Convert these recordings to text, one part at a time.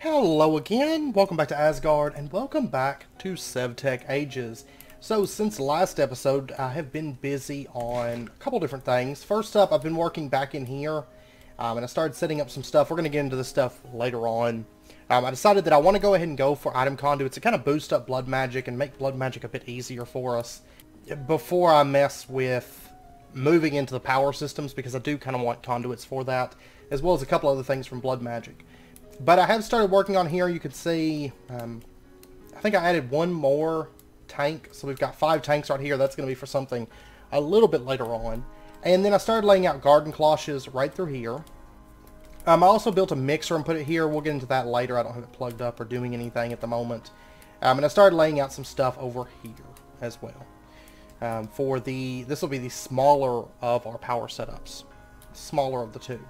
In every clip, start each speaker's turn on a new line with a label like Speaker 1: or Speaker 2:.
Speaker 1: Hello again, welcome back to Asgard, and welcome back to SevTech Ages. So, since the last episode, I have been busy on a couple different things. First up, I've been working back in here, and I started setting up some stuff. We're going to get into this stuff later on. I decided that I want to go ahead and go for item conduits to kind of boost up blood magic and make blood magic a bit easier for us before I mess with moving into the power systems, because I do kind of want conduits for that, as well as a couple other things from blood magic. But I have started working on here. You can see, I think I added one more tank. So we've got 5 tanks right here. That's going to be for something a little bit later on. And then I started laying out garden cloches right through here. I also built a mixer and put it here. We'll get into that later. I don't have it plugged up or doing anything at the moment. And I started laying out some stuff over here as well. This will be the smaller of our power setups. Smaller of the two.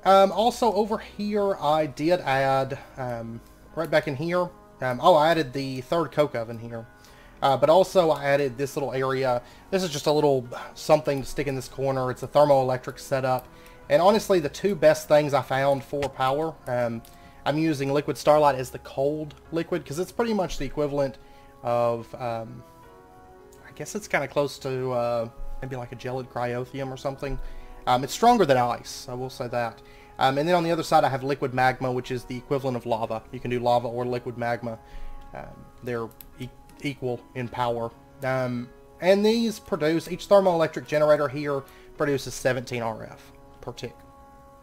Speaker 1: Also over here, I did add, right back in here, I added the 3rd coke oven here. But also I added this little area. This is just a little something to stick in this corner. It's a thermoelectric setup. And honestly, the 2 best things I found for power, I'm using liquid starlight as the cold liquid, because it's pretty much the equivalent of, I guess it's kind of close to maybe like a gelid cryothium or something. It's stronger than ice, I will say that. And then on the other side I have liquid magma, which is the equivalent of lava. You can do lava or liquid magma. They're equal in power. And these produce, each thermoelectric generator here produces 17 RF per tick.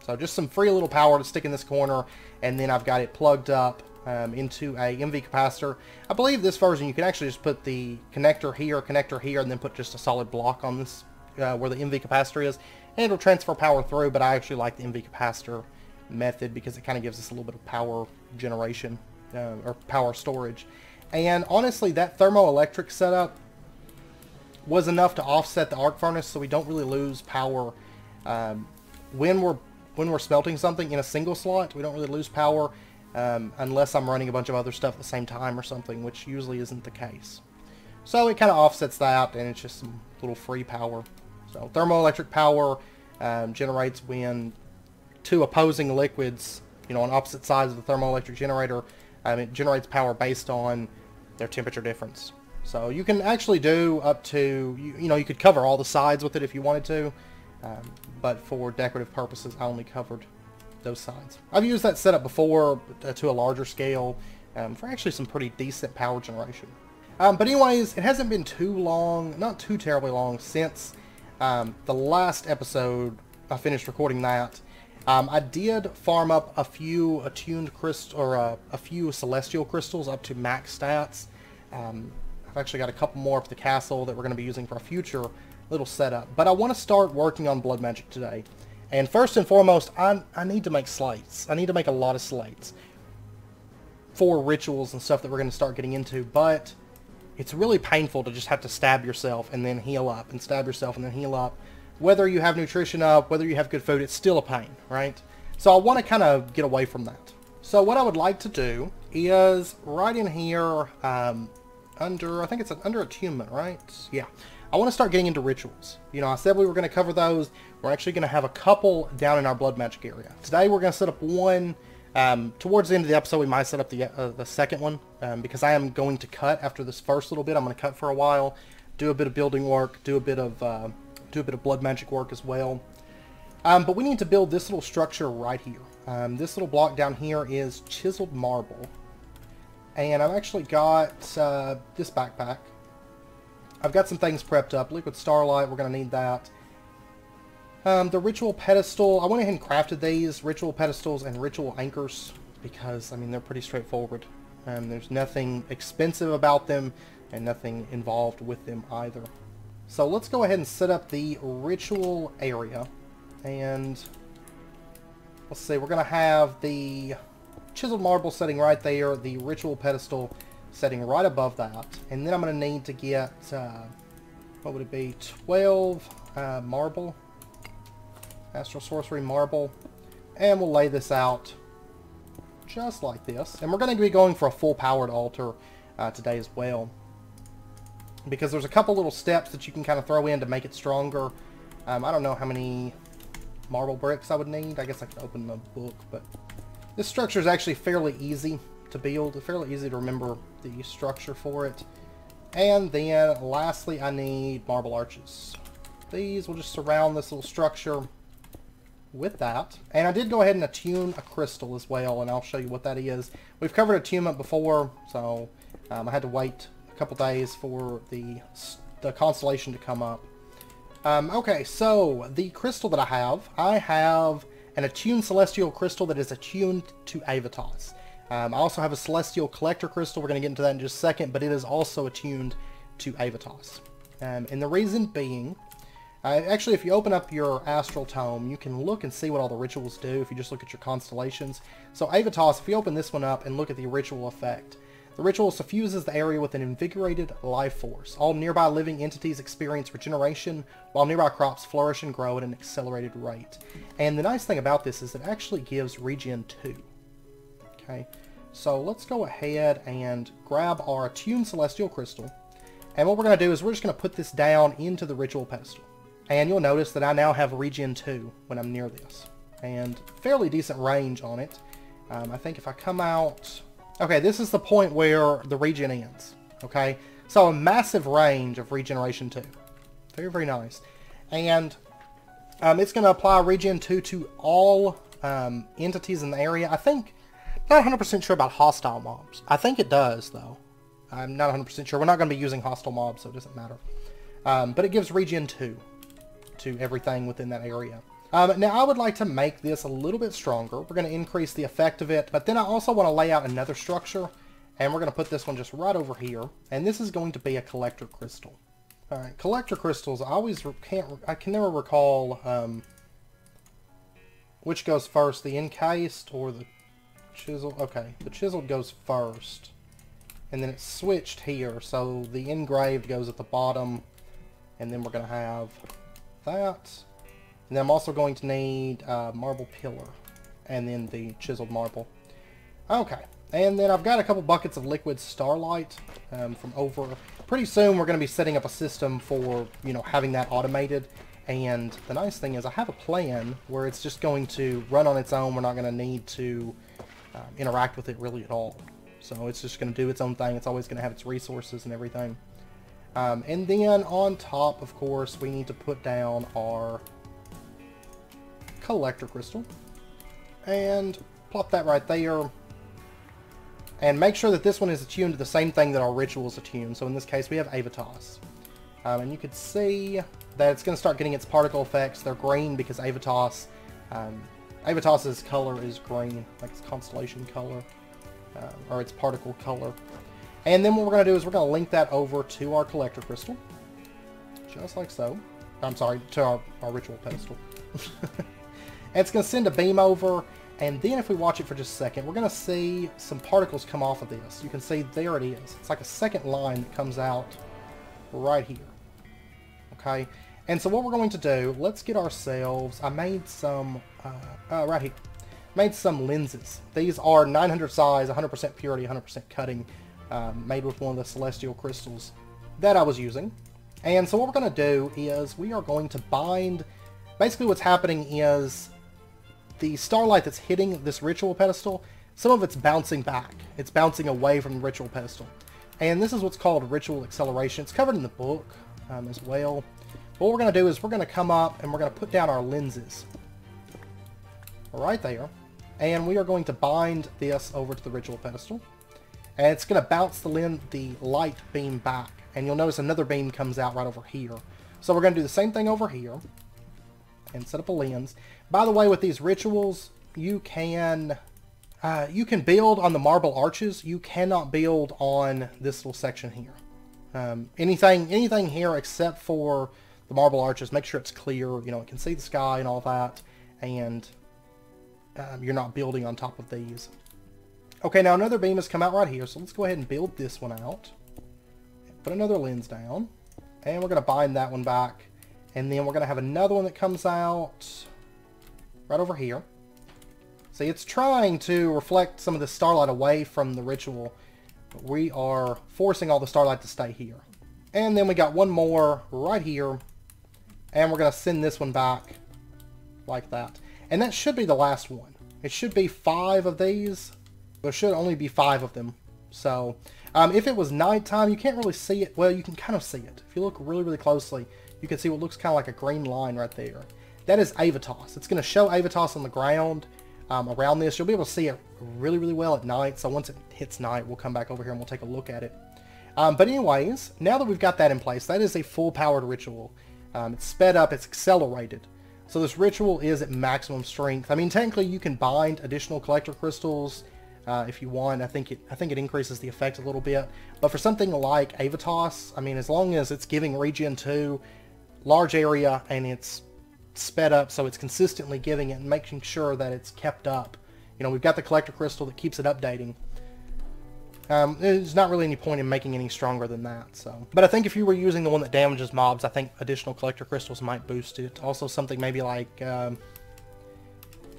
Speaker 1: So just some free little power to stick in this corner, and then I've got it plugged up into a MV capacitor. I believe this version you can actually just put the connector here, and then put just a solid block on this where the MV capacitor is, and it'll transfer power through. But I actually like the MV capacitor method because it kind of gives us a little bit of power generation or power storage. And honestly, that thermoelectric setup was enough to offset the arc furnace, so we don't really lose power when we're smelting something in a single slot. We don't really lose power unless I'm running a bunch of other stuff at the same time or something, which usually isn't the case. So it kind of offsets that, and it's just some little free power. So thermoelectric power generates when 2 opposing liquids, on opposite sides of the thermoelectric generator, it generates power based on their temperature difference. So you can actually do up to, you could cover all the sides with it if you wanted to, but for decorative purposes I only covered those sides. I've used that setup before to a larger scale for actually some pretty decent power generation. But anyways, it hasn't been too long, not too terribly long, since the last episode I finished recording that. I did farm up a few attuned crystals, or a few celestial crystals up to max stats. I've actually got a couple more for the castle that we're going to be using for a future little setup. But I want to start working on blood magic today. And first and foremost, I need to make slates. I need to make a lot of slates for rituals and stuff that we're going to start getting into. But it's really painful to just have to stab yourself and then heal up, and stab yourself and then heal up. Whether you have nutrition up, whether you have good food, it's still a pain, right? So I want to kind of get away from that. So what I would like to do is right in here, I think it's under attunement, right? Yeah. I want to start getting into rituals. I said we were going to cover those. We're actually going to have a couple down in our blood magic area. Today we're going to set up one. Towards the end of the episode, we might set up the second one, because I am going to cut after this first little bit. I'm going to cut for a while, do a bit of building work, do a bit of blood magic work as well. But we need to build this little structure right here. This little block down here is chiseled marble, and I've actually got this backpack. I've got some things prepped up. Liquid starlight, we're going to need that. The ritual pedestal, I went ahead and crafted these ritual pedestals and ritual anchors because, they're pretty straightforward. There's nothing expensive about them and nothing involved with them either. So let's go ahead and set up the ritual area. And let's see, we're going to have the chiseled marble setting right there, the ritual pedestal setting right above that. And then I'm going to need to get, what would it be, 12 marble. Astral Sorcery marble, and we'll lay this out just like this. And we're going to be going for a full powered altar today as well, because there's a couple little steps that you can kind of throw in to make it stronger. I don't know how many marble bricks I would need. I guess I could open the book, but This structure is actually fairly easy to build, fairly easy to remember the structure for it. And then lastly, I need marble arches. These will just surround this little structure with that. And I did go ahead and attune a crystal as well, and I'll show you what that is. We've covered attunement before, so I had to wait a couple days for the constellation to come up. Okay, so the crystal that I have an attuned celestial crystal that is attuned to Avatos. I also have a celestial collector crystal. We're going to get into that in just a second, but it is also attuned to Avatos. And the reason being, actually, if you open up your astral tome, you can look and see what all the rituals do if you just look at your constellations. So Avatos, if you open this one up and look at the ritual effect, the ritual suffuses the area with an invigorated life force. All nearby living entities experience regeneration, while nearby crops flourish and grow at an accelerated rate. And the nice thing about this is it actually gives regen 2. Okay, so let's go ahead and grab our attuned celestial crystal. And what we're going to do is we're just going to put this down into the ritual pedestal. And you'll notice that I now have regen 2 when I'm near this. And fairly decent range on it. I think if I come out... Okay, this is the point where the regen ends. Okay, so a massive range of regeneration 2. Very, very nice. And it's going to apply regen 2 to all entities in the area. I think... Not 100% sure about hostile mobs. I think it does, though. I'm not 100% sure. We're not going to be using hostile mobs, so it doesn't matter. But it gives regen 2 to everything within that area. Now, I would like to make this a little bit stronger. We're going to increase the effect of it, but then I also want to lay out another structure, and we're going to put this one just right over here, and this is going to be a collector crystal. Alright, collector crystals, I can never recall which goes first, the encased or the chisel. Okay, the chiseled goes first, and then it's switched here, so the engraved goes at the bottom, and then we're going to have that. And then I'm also going to need marble pillar, and then the chiseled marble. Okay, and then I've got a couple buckets of liquid starlight from over. Pretty soon we're going to be setting up a system for, you know, having that automated. And the nice thing is I have a plan where it's just going to run on its own. We're not going to need to interact with it really at all. So it's just going to do its own thing. It's always going to have its resources and everything. And then on top, of course, we need to put down our collector crystal and plop that right there, and make sure that this one is attuned to the same thing that our ritual is attuned. So in this case we have Avatos, and you can see that it's going to start getting its particle effects. They're green because Avatos, Avatos's color is green, like its constellation color, or its particle color. And then what we're going to do is we're going to link that over to our collector crystal, just like so. I'm sorry, to our ritual pedestal. And it's going to send a beam over, and then if we watch it for just a second, we're going to see some particles come off of this. You can see there it is. It's like a second line that comes out right here. Okay, and so what we're going to do, let's get ourselves, I made some, right here, made some lenses. These are 900 size, 100% purity, 100% cutting, made with one of the celestial crystals that I was using. And so what we're going to do is we are going to bind, basically what's happening is the starlight that's hitting this ritual pedestal, some of it's bouncing back. It's bouncing away from the ritual pedestal. And this is what's called ritual acceleration. It's covered in the book as well. What we're going to do is we're going to come up and we're going to put down our lenses right there. And we are going to bind this over to the ritual pedestal. And it's going to bounce the light beam back. And you'll notice another beam comes out right over here. So we're going to do the same thing over here and set up a lens. By the way, with these rituals, you can build on the marble arches. You cannot build on this little section here. Anything here except for the marble arches, make sure it's clear. You know, it can see the sky and all that, and you're not building on top of these. Okay, now another beam has come out right here, so let's go ahead and build this one out. Put another lens down, and we're going to bind that one back, and then we're going to have another one that comes out right over here. See, it's trying to reflect some of the starlight away from the ritual, but we are forcing all the starlight to stay here. And then we got one more right here, and we're going to send this one back like that. And that should be the last one. It should be 5 of these. There should only be 5 of them. So, if it was nighttime, you can't really see it. Well, you can kind of see it. If you look really, really closely, you can see what looks kind of like a green line right there. That is Avatos. It's going to show Avatos on the ground around this. You'll be able to see it really, really well at night. So once it hits night, we'll come back over here and we'll take a look at it. But anyways, now that we've got that in place, that is a full-powered ritual. It's sped up, it's accelerated. So this ritual is at maximum strength. I mean, technically you can bind additional collector crystals if you want. I think it increases the effect a little bit. But for something like Avatos, I mean, as long as it's giving regen 2, large area, and it's sped up so it's consistently giving it and making sure that it's kept up. You know, we've got the collector crystal that keeps it updating. There's not really any point in making any stronger than that. So, but I think if you were using the one that damages mobs, I think additional collector crystals might boost it. Also, something maybe like I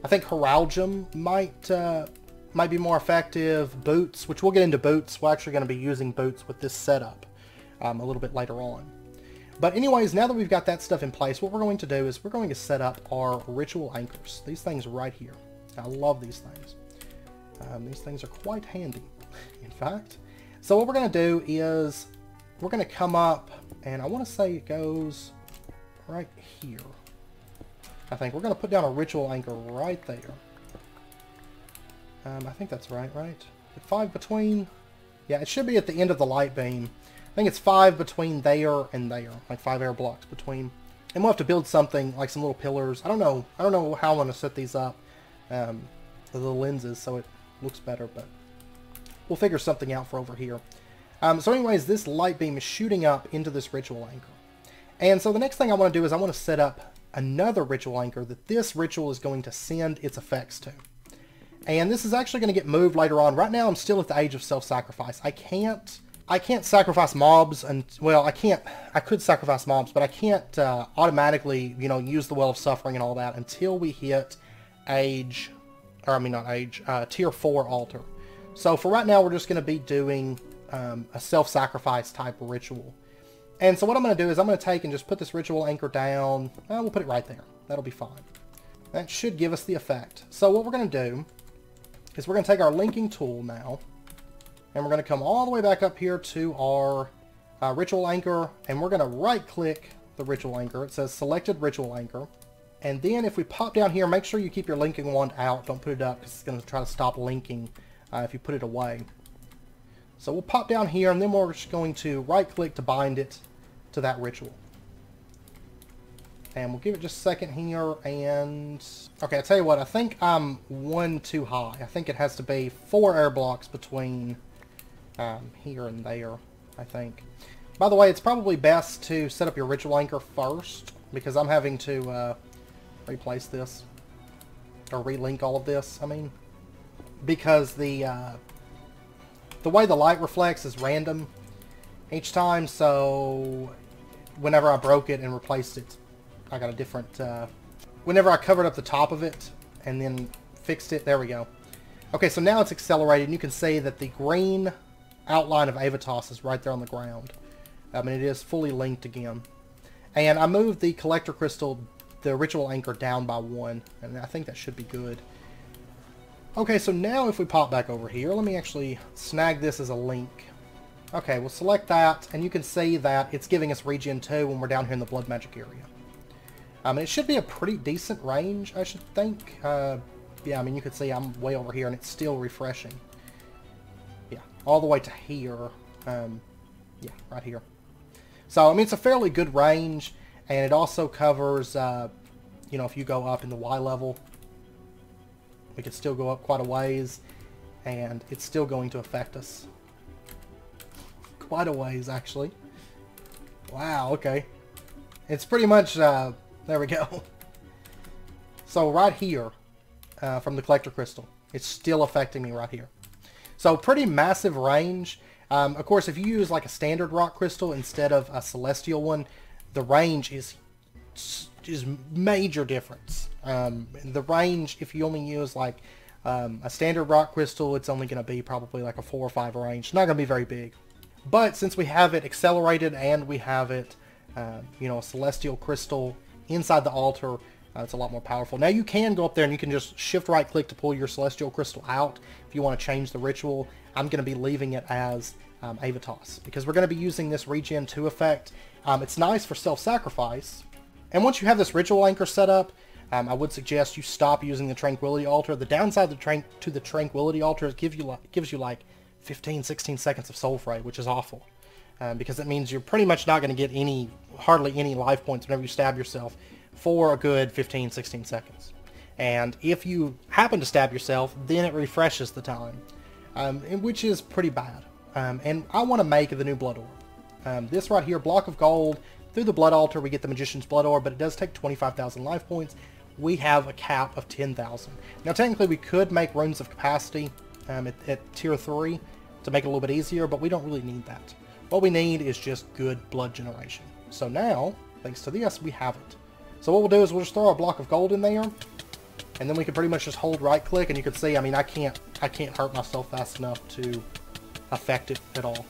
Speaker 1: think Heralgium might be more effective. Boots, which we'll get into boots. We're actually going to be using boots with this setup a little bit later on. But anyways, now that we've got that stuff in place, what we're going to do is we're going to set up our ritual anchors. These things right here. I love these things. These things are quite handy, in fact. So what we're going to do is we're going to come up, and I want to say it goes right here. I think we're going to put down a ritual anchor right there. I think that's right? 5 between? Yeah, it should be at the end of the light beam. I think it's 5 between there and there, like 5 air blocks between. And we'll have to build something like some little pillars. I don't know how I'm going to set these up, the lenses, so it looks better, but we'll figure something out for over here. So anyways, this light beam is shooting up into this ritual anchor. And so the next thing I want to do is I want to set up another ritual anchor that this ritual is going to send its effects to. And this is actually going to get moved later on. Right now I'm still at the age of self-sacrifice. I can't sacrifice mobs, and well, I could sacrifice mobs, but I can't automatically, you know, use the Well of Suffering and all that until we hit tier 4 altar. So for right now, we're just going to be doing a self-sacrifice type of ritual. And so what I'm going to do is I'm going to take and just put this ritual anchor down. We'll put it right there. That'll be fine. That should give us the effect. So what we're going to do is we're going to take our linking tool now, and we're going to come all the way back up here to our ritual anchor, and we're going to right-click the ritual anchor. It says selected ritual anchor. And then if we pop down here, make sure you keep your linking wand out. Don't put it up because it's going to try to stop linking if you put it away. So we'll pop down here, and then we're just going to right-click to bind it to that ritual. And we'll give it just a second here, and... Okay, I'll tell you what, I think I'm 1 too high. I think it has to be 4 air blocks between here and there, I think. By the way, it's probably best to set up your ritual anchor first, because I'm having to replace this. Or relink all of this, I mean. Because the way the light reflects is random each time, so whenever I broke it and replaced it, I got a different, whenever I covered up the top of it and then fixed it, there we go. Okay, so now it's accelerated, and you can see that the green outline of Avatos is right there on the ground. And it is fully linked again. And I moved the collector crystal, the ritual anchor, down by 1, and I think that should be good. Okay, so now if we pop back over here, let me actually snag this as a link. Okay, we'll select that, and you can see that it's giving us regen 2 when we're down here in the blood magic area. It should be a pretty decent range, I should think. Yeah, I mean, you can see I'm way over here, and it's still refreshing. Yeah, all the way to here. Yeah, right here. So, I mean, it's a fairly good range, and it also covers, you know, if you go up in the Y level, we could still go up quite a ways, and it's still going to affect us. Quite a ways, actually. Wow, okay. It's pretty much, there we go. So right here, from the collector crystal, it's still affecting me right here. So pretty massive range. Of course, if you use like a standard rock crystal instead of a celestial one, the range is major difference. The range, if you only use like a standard rock crystal, it's only going to be probably like a 4 or 5 range. It's not going to be very big. But since we have it accelerated and we have it, you know, a celestial crystal inside the altar, It's a lot more powerful. Now you can go up there and you can just shift right click to pull your celestial crystal out if you want to change the ritual. I'm going to be leaving it as Avatos because we're going to be using this regen 2 effect. It's nice for self-sacrifice. And once you have this ritual anchor set up, I would suggest you stop using the Tranquility Altar. The downside to the Tranquility Altar is gives you like 15, 16 seconds of soul fray, which is awful. Because it means you're pretty much not going to get hardly any life points whenever you stab yourself for a good 15, 16 seconds. And if you happen to stab yourself, then it refreshes the time, which is pretty bad. And I want to make the new Blood Orb. This right here, block of gold. Through the Blood Altar, we get the Magician's Blood Orb, but it does take 25,000 life points. We have a cap of 10,000. Now, technically, we could make Runes of Capacity at Tier 3 to make it a little bit easier, but we don't really need that. What we need is just good blood generation. So now, thanks to this, we have it. So what we'll do is we'll just throw a block of gold in there, and then we can pretty much just hold right click, and you can see, I mean, I can't hurt myself fast enough to affect it at all.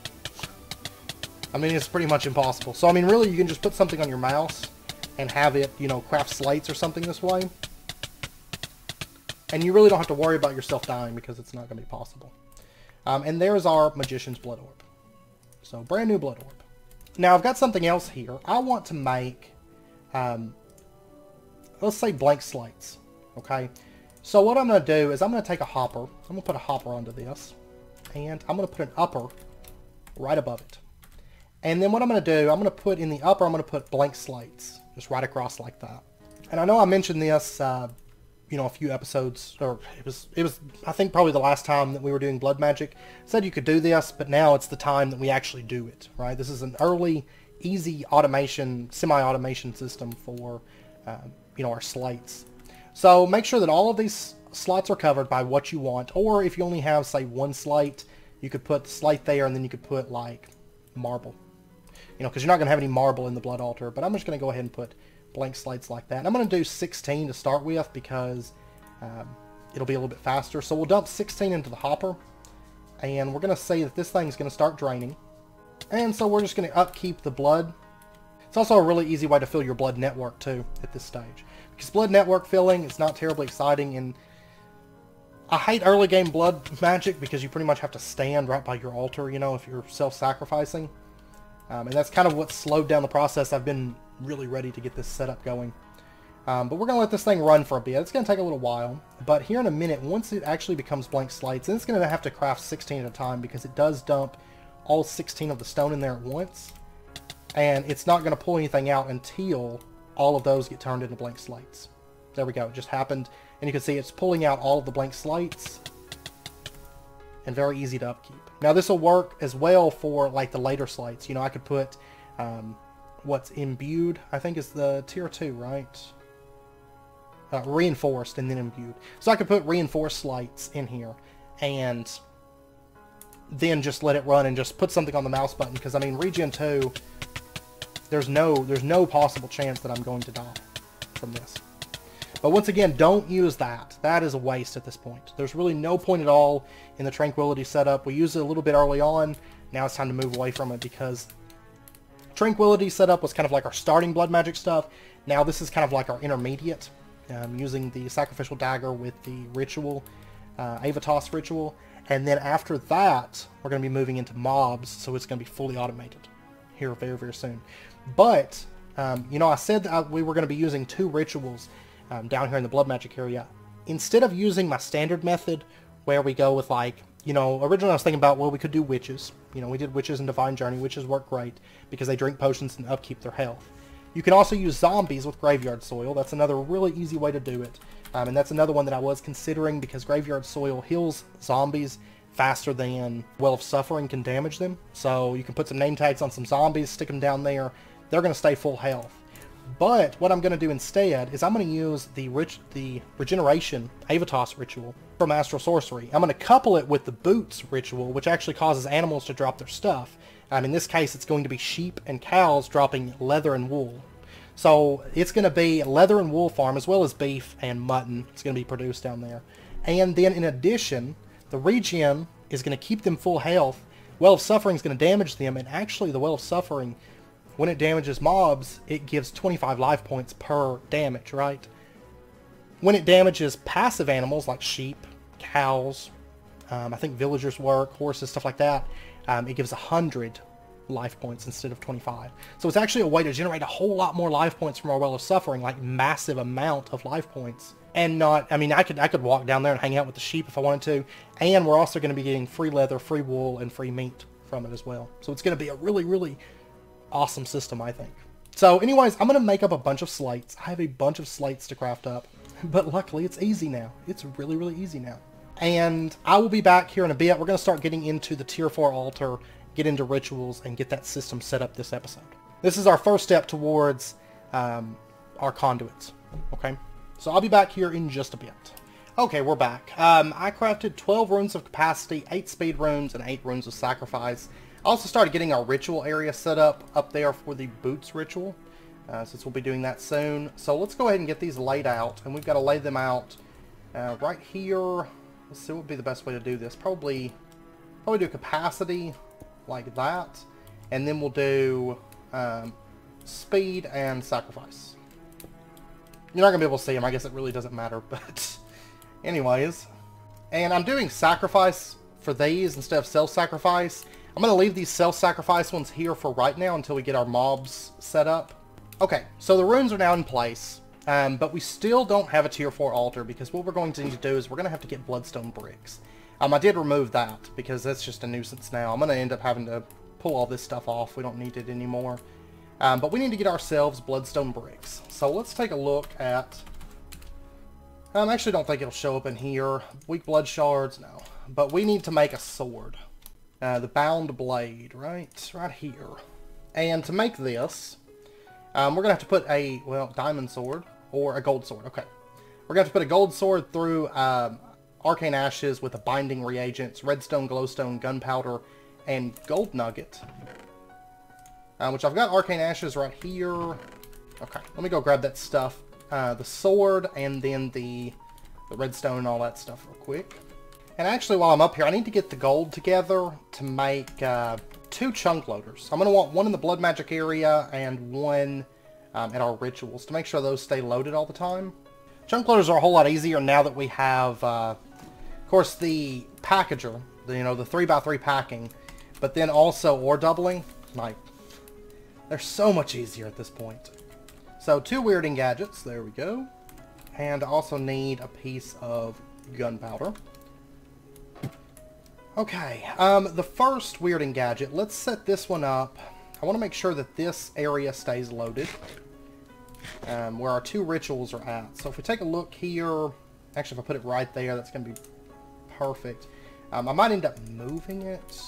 Speaker 1: I mean, it's pretty much impossible. So I mean, really, you can just put something on your mouse and have it, you know, craft slates or something this way. And you really don't have to worry about yourself dying because it's not going to be possible. And there's our Magician's Blood Orb. So, brand new Blood Orb. Now, I've got something else here. I want to make, let's say blank slates, okay? So what I'm going to do is I'm going to take a hopper. I'm going to put a hopper onto this. And I'm going to put an upper right above it. And then what I'm going to do, I'm going to put in the upper, I'm going to put blank slates. Just right across like that. And I know I mentioned this, you know, a few episodes, or it was I think probably the last time that we were doing blood magic. Said you could do this, but now it's the time that we actually do it, right? This is an early, easy automation, semi-automation system for, you know, our slates. So make sure that all of these slots are covered by what you want, or if you only have, say, one slate, you could put the slate there, and then you could put, like, marble. You know, because you're not going to have any marble in the blood altar, but I'm just going to go ahead and put blank slates like that. And I'm going to do 16 to start with because it'll be a little bit faster. So we'll dump 16 into the hopper, and we're going to say that this thing's going to start draining. And so we're just going to upkeep the blood. It's also a really easy way to fill your blood network too at this stage. Because blood network filling is not terribly exciting, and I hate early game blood magic because you pretty much have to stand right by your altar, you know, if you're self-sacrificing. And that's kind of what slowed down the process. I've been really ready to get this setup going. But we're going to let this thing run for a bit. It's going to take a little while. But here in a minute, once it actually becomes blank slates, then it's going to have to craft 16 at a time because it does dump all 16 of the stone in there at once. And it's not going to pull anything out until all of those get turned into blank slates. There we go. It just happened. And you can see it's pulling out all of the blank slates. And very easy to upkeep. Now this will work as well for like the later slates. You know, I could put what's imbued, I think is the tier 2, right? Reinforced and then imbued. So I could put reinforced slates in here and then just let it run and just put something on the mouse button, because I mean regen 2, there's no possible chance that I'm going to die from this. But once again, don't use that. That is a waste at this point. There's really no point at all in the Tranquility setup. We used it a little bit early on. Now it's time to move away from it because Tranquility setup was kind of like our starting blood magic stuff. Now this is kind of like our intermediate, using the Sacrificial Dagger with the ritual, Avatos ritual. And then after that, we're going to be moving into mobs, so it's going to be fully automated here very, very soon. But, you know, I said that we were going to be using 2 rituals down here in the blood magic area. Instead of using my standard method where we go with, like, you know, originally I was thinking about, well, we could do witches. You know, we did witches and divine journey. Witches work great because they drink potions and upkeep their health. You can also use zombies with graveyard soil. That's another really easy way to do it. And that's another one that I was considering because graveyard soil heals zombies faster than Well of Suffering can damage them. So you can put some name tags on some zombies, stick them down there. They're going to stay full health. But what I'm going to do instead is I'm going to use the Regeneration Avatos ritual from Astral Sorcery. I'm going to couple it with the Boots ritual, which actually causes animals to drop their stuff. In this case, it's going to be sheep and cows dropping leather and wool. So it's going to be a leather and wool farm, as well as beef and mutton. It's going to be produced down there. And then in addition, the regen is going to keep them full health. Well of Suffering is going to damage them, and actually the Well of Suffering, when it damages mobs, it gives 25 life points per damage, right? When it damages passive animals like sheep, cows, I think villagers work, horses, stuff like that, it gives 100 life points instead of 25. So it's actually a way to generate a whole lot more life points from our Well of Suffering, like massive amount of life points. And not, I mean, I could walk down there and hang out with the sheep if I wanted to, and we're also going to be getting free leather, free wool, and free meat from it as well. So it's going to be a really, really awesome system, I think. So anyways, I'm going to make up a bunch of slates. I have a bunch of slates to craft up, but luckily it's easy now. It's really, really easy now. And I will be back here in a bit. We're going to start getting into the tier 4 altar, get into rituals, and get that system set up this episode. This is our first step towards our conduits, okay? So I'll be back here in just a bit. Okay, we're back. I crafted 12 runes of capacity, 8 speed runes, and 8 runes of sacrifice. I also started getting our ritual area set up there for the boots ritual, since we'll be doing that soon. So let's go ahead and get these laid out, and we've got to lay them out right here. Let's see what would be the best way to do this. Probably do capacity like that, and then we'll do speed and sacrifice. You're not going to be able to see them. I guess it really doesn't matter, but anyways. And I'm doing sacrifice for these instead of self-sacrifice. I'm going to leave these self-sacrifice ones here for right now until we get our mobs set up. Okay, so the runes are now in place, but we still don't have a tier 4 altar because what we're going to need to do is we're going to have to get Bloodstone Bricks. I did remove that because that's just a nuisance now. I'm going to end up having to pull all this stuff off. We don't need it anymore. But we need to get ourselves Bloodstone Bricks. So let's take a look at... I actually don't think it'll show up in here. Weak blood shards, no. But we need to make a sword. The bound blade, right here. And to make this, we're going to have to put a, well, diamond sword or a gold sword. Okay. We're going to have to put a gold sword through arcane ashes with a binding reagents, redstone, glowstone, gunpowder, and gold nugget. Which I've got arcane ashes right here. Okay, let me go grab that stuff. The sword and then the redstone and all that stuff real quick. And actually, while I'm up here, I need to get the gold together to make 2 chunk loaders. I'm going to want one in the blood magic area and one at our rituals to make sure those stay loaded all the time. Chunk loaders are a whole lot easier now that we have, of course, the packager, the 3x3 packing, but then also ore doubling. Like, they're so much easier at this point. So 2 weirding gadgets, there we go. And I also need a piece of gunpowder. Okay, the first weirding gadget, let's set this one up. I want to make sure that this area stays loaded. Where our 2 rituals are at. So if we take a look here, actually if I put it right there, that's going to be perfect. I might end up moving it.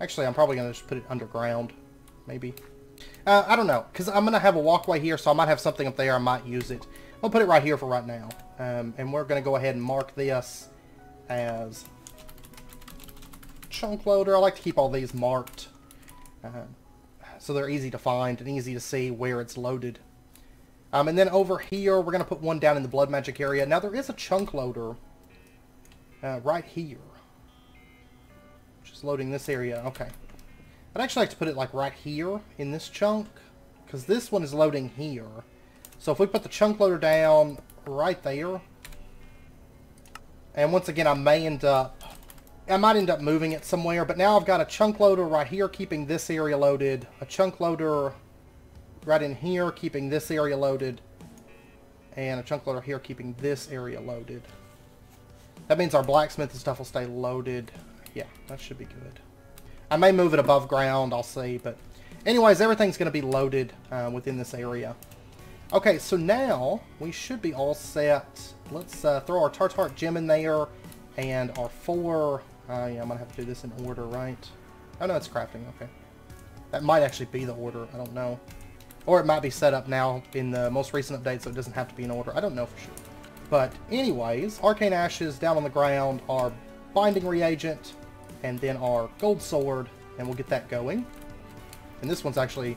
Speaker 1: Actually, I'm probably going to just put it underground, maybe. I don't know, because I'm going to have a walkway here, so I might have something up there. I might use it. I'll put it right here for right now. And we're going to go ahead and mark this as chunk loader. I like to keep all these marked so they're easy to find and easy to see where it's loaded. And then over here, we're going to put one down in the blood magic area. Now, there is a chunk loader right here, which is loading this area. Okay. I'd actually like to put it like right here in this chunk, because this one is loading here. So if we put the chunk loader down right there, and once again, I might end up moving it somewhere, but now I've got a chunk loader right here keeping this area loaded, a chunk loader right in here keeping this area loaded, and a chunk loader here keeping this area loaded. That means our blacksmith and stuff will stay loaded. Yeah, that should be good. I may move it above ground, I'll see, but anyways, everything's going to be loaded within this area. Okay, so now we should be all set. Let's throw our Tartar gem in there, and our 4... yeah, I'm going to have to do this in order, right? Oh, no, it's crafting, okay. That might actually be the order, I don't know. Or it might be set up now in the most recent update, so it doesn't have to be in order. I don't know for sure. But anyways, arcane ashes down on the ground, our binding reagent, and then our gold sword, and we'll get that going. And this one's actually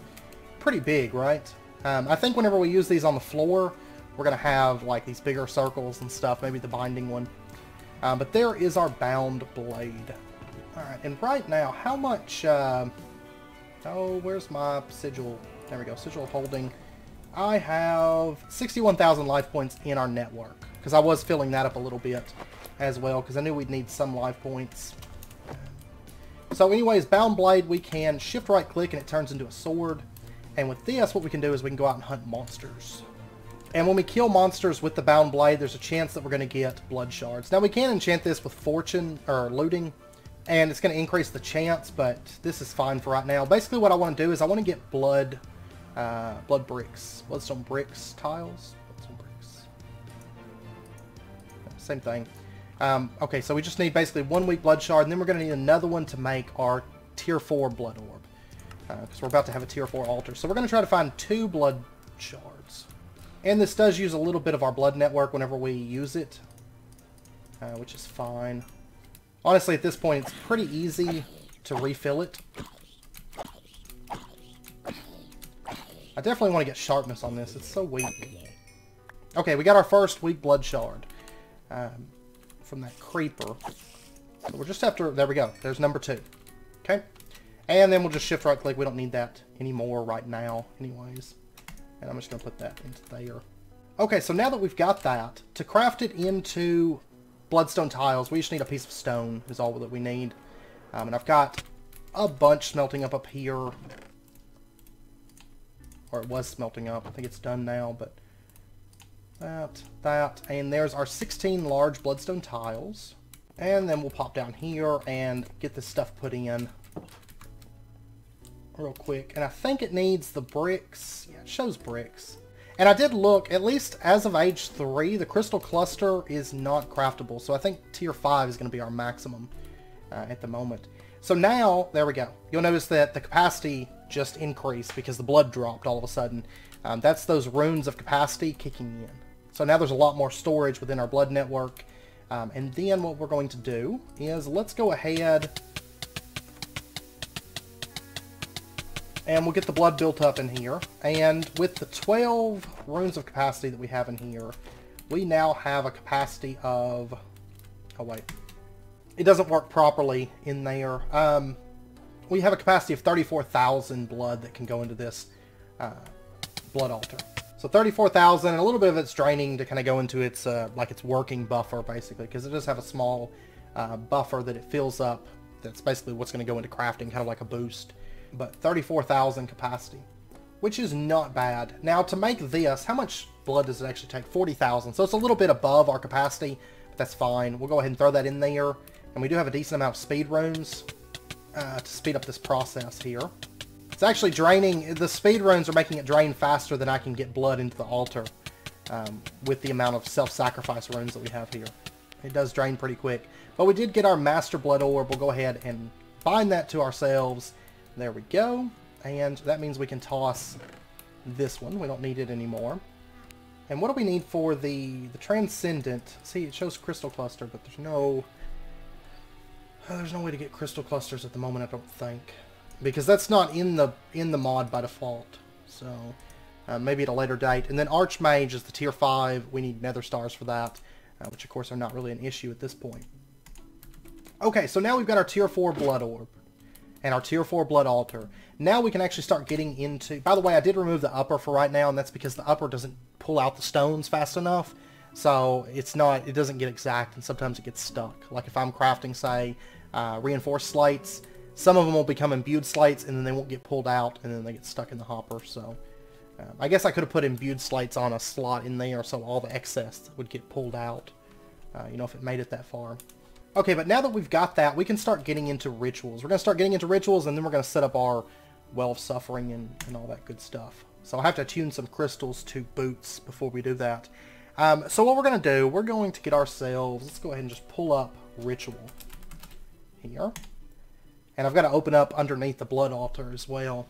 Speaker 1: pretty big, right? I think whenever we use these on the floor, we're going to have like these bigger circles and stuff, maybe the binding one. But there is our bound blade. Alright, and right now, how much... oh, where's my sigil? There we go, sigil holding. I have 61,000 life points in our network, because I was filling that up a little bit as well, because I knew we'd need some life points. So anyways, Bound Blade, we can shift right click and it turns into a sword. And with this, what we can do is we can go out and hunt monsters. And when we kill monsters with the Bound Blade, there's a chance that we're going to get blood shards. Now we can enchant this with fortune, or looting, and it's going to increase the chance, but this is fine for right now. Basically what I want to do is I want to get blood bricks. Bloodstone bricks tiles. Bloodstone bricks. Same thing. Okay, so we just need basically 1 weak blood shard, and then we're going to need another one to make our tier 4 blood orb. Because we're about to have a tier 4 altar. So we're going to try to find 2 blood shards. And this does use a little bit of our blood network whenever we use it. Which is fine. Honestly, at this point, it's pretty easy to refill it. I definitely want to get sharpness on this. It's so weak. Okay, we got our first weak blood shard. From that creeper. So we'll just have to... There we go. There's number 2. Okay. And then we'll just shift right click. We don't need that anymore right now anyways. And I'm just going to put that into there. Okay, so now that we've got that, to craft it into bloodstone tiles, we just need a piece of stone is all that we need. And I've got a bunch smelting up here. Or it was smelting up. I think it's done now, but... That, and there's our 16 large bloodstone tiles. And then we'll pop down here and get this stuff put in real quick. And I think it needs the bricks. Yeah, it shows bricks. And I did look, at least as of age 3, the crystal cluster is not craftable. So I think tier 5 is going to be our maximum at the moment. So now, there we go. You'll notice that the capacity just increased because the blood dropped all of a sudden. That's those runes of capacity kicking in. So now there's a lot more storage within our blood network. And then what we're going to do is let's go ahead and we'll get the blood built up in here. And with the 12 runes of capacity that we have in here, we now have a capacity of... Oh, wait. It doesn't work properly in there. We have a capacity of 34,000 blood that can go into this blood altar. So 34,000, and a little bit of it's draining to kind of go into its, like its working buffer, basically, because it does have a small buffer that it fills up. That's basically what's going to go into crafting, kind of like a boost. But 34,000 capacity, which is not bad. Now, to make this, how much blood does it actually take? 40,000. So it's a little bit above our capacity, but that's fine. We'll go ahead and throw that in there. And we do have a decent amount of speed runes to speed up this process here. It's actually draining, the speed runes are making it drain faster than I can get blood into the altar with the amount of self-sacrifice runes that we have here. It does drain pretty quick. But we did get our master blood orb. We'll go ahead and bind that to ourselves. There we go. And that means we can toss this one. We don't need it anymore. And what do we need for the transcendent? See, it shows crystal cluster, but there's no way to get crystal clusters at the moment, I don't think. Because that's not in the mod by default. So maybe at a later date. And then Archmage is the tier 5. We need nether stars for that, which of course are not really an issue at this point. Okay, so now we've got our tier 4 blood orb and our tier 4 blood altar. Now we can actually start getting into... By the way, I did remove the upper for right now, and that's because the upper doesn't pull out the stones fast enough. So it doesn't get exact, and sometimes it gets stuck. Like if I'm crafting, say, reinforced slates, some of them will become imbued slates, and then they won't get pulled out, and then they get stuck in the hopper. So I guess I could have put imbued slates on a slot in there, so all the excess would get pulled out, you know, if it made it that far. Okay, but now that we've got that, we can start getting into rituals. We're going to start getting into rituals, and then we're going to set up our Well of Suffering and all that good stuff. So I'll have to attune some crystals to boots before we do that. So what we're going to do, we're going to get ourselves... Let's go ahead and just pull up Ritual here. And I've got to open up underneath the blood altar as well.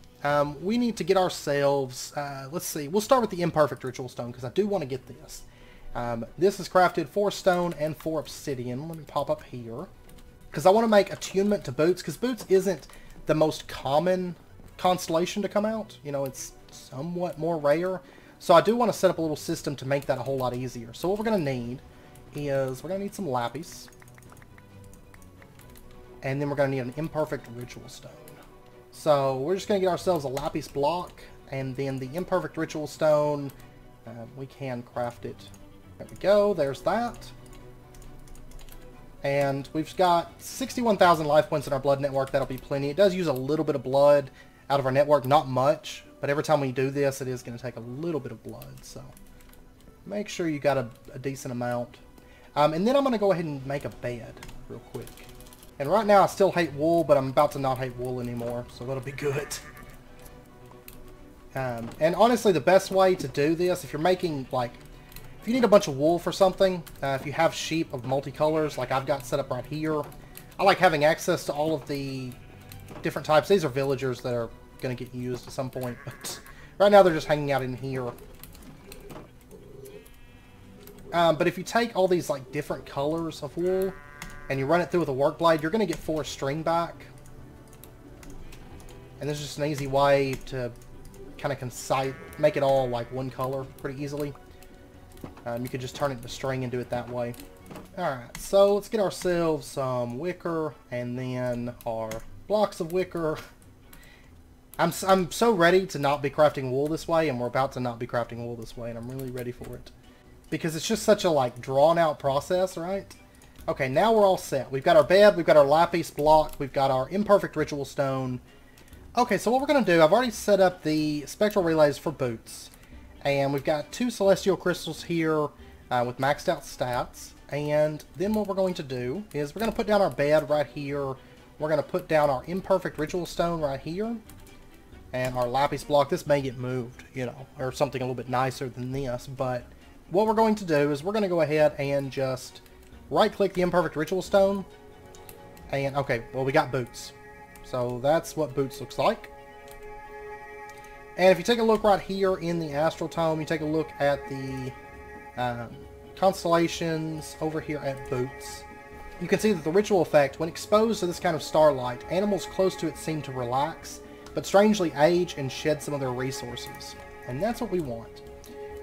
Speaker 1: We need to get ourselves... let's see. We'll start with the Imperfect Ritual Stone, because I do want to get this. This is crafted 4 stone and 4 obsidian. Let me pop up here. Because I want to make attunement to boots, because boots isn't the most common constellation to come out. You know, it's somewhat more rare. So I do want to set up a little system to make that a whole lot easier. So what we're going to need is, we're going to need some lapis. And then we're going to need an Imperfect Ritual Stone. So we're just going to get ourselves a lapis block. And then the Imperfect Ritual Stone, we can craft it. There we go, there's that. And we've got 61,000 life points in our blood network. That'll be plenty. It does use a little bit of blood out of our network, not much, but every time we do this, it is going to take a little bit of blood, so make sure you got a decent amount. And then I'm going to go ahead and make a bed real quick. And right now I still hate wool, but I'm about to not hate wool anymore, so that'll be good. And honestly, the best way to do this, if you're making, like, if you need a bunch of wool for something, if you have sheep of multicolors, like I've got set up right here, I like having access to all of the different types. These are villagers that are going to get used at some point, but right now they're just hanging out in here. But if you take all these like different colors of wool and you run it through with a work blade, you're going to get 4 string back. And this is just an easy way to kind of make it all like one color pretty easily. You could just turn it into string and do it that way. Alright, so let's get ourselves some wicker and then our blocks of wicker. I'm so ready to not be crafting wool this way, and we're about to not be crafting wool this way, and I'm really ready for it. Because it's just such a like drawn out process, right? Okay, now we're all set. We've got our bed, we've got our lapis block, we've got our imperfect ritual stone. Okay, so what we're going to do, I've already set up the spectral relays for boots. And we've got 2 celestial crystals here with maxed out stats. And then what we're going to do is we're going to put down our bed right here. We're going to put down our imperfect ritual stone right here. And our lapis block. This may get moved, you know, or something a little bit nicer than this. But what we're going to do is we're going to go ahead and just right-click the imperfect ritual stone. And, okay, well, we got boots. So that's what boots looks like. And if you take a look right here in the Astral Tome, you take a look at the constellations over here at boots, you can see that the ritual effect, when exposed to this kind of starlight, animals close to it seem to relax, but strangely age and shed some of their resources. And that's what we want.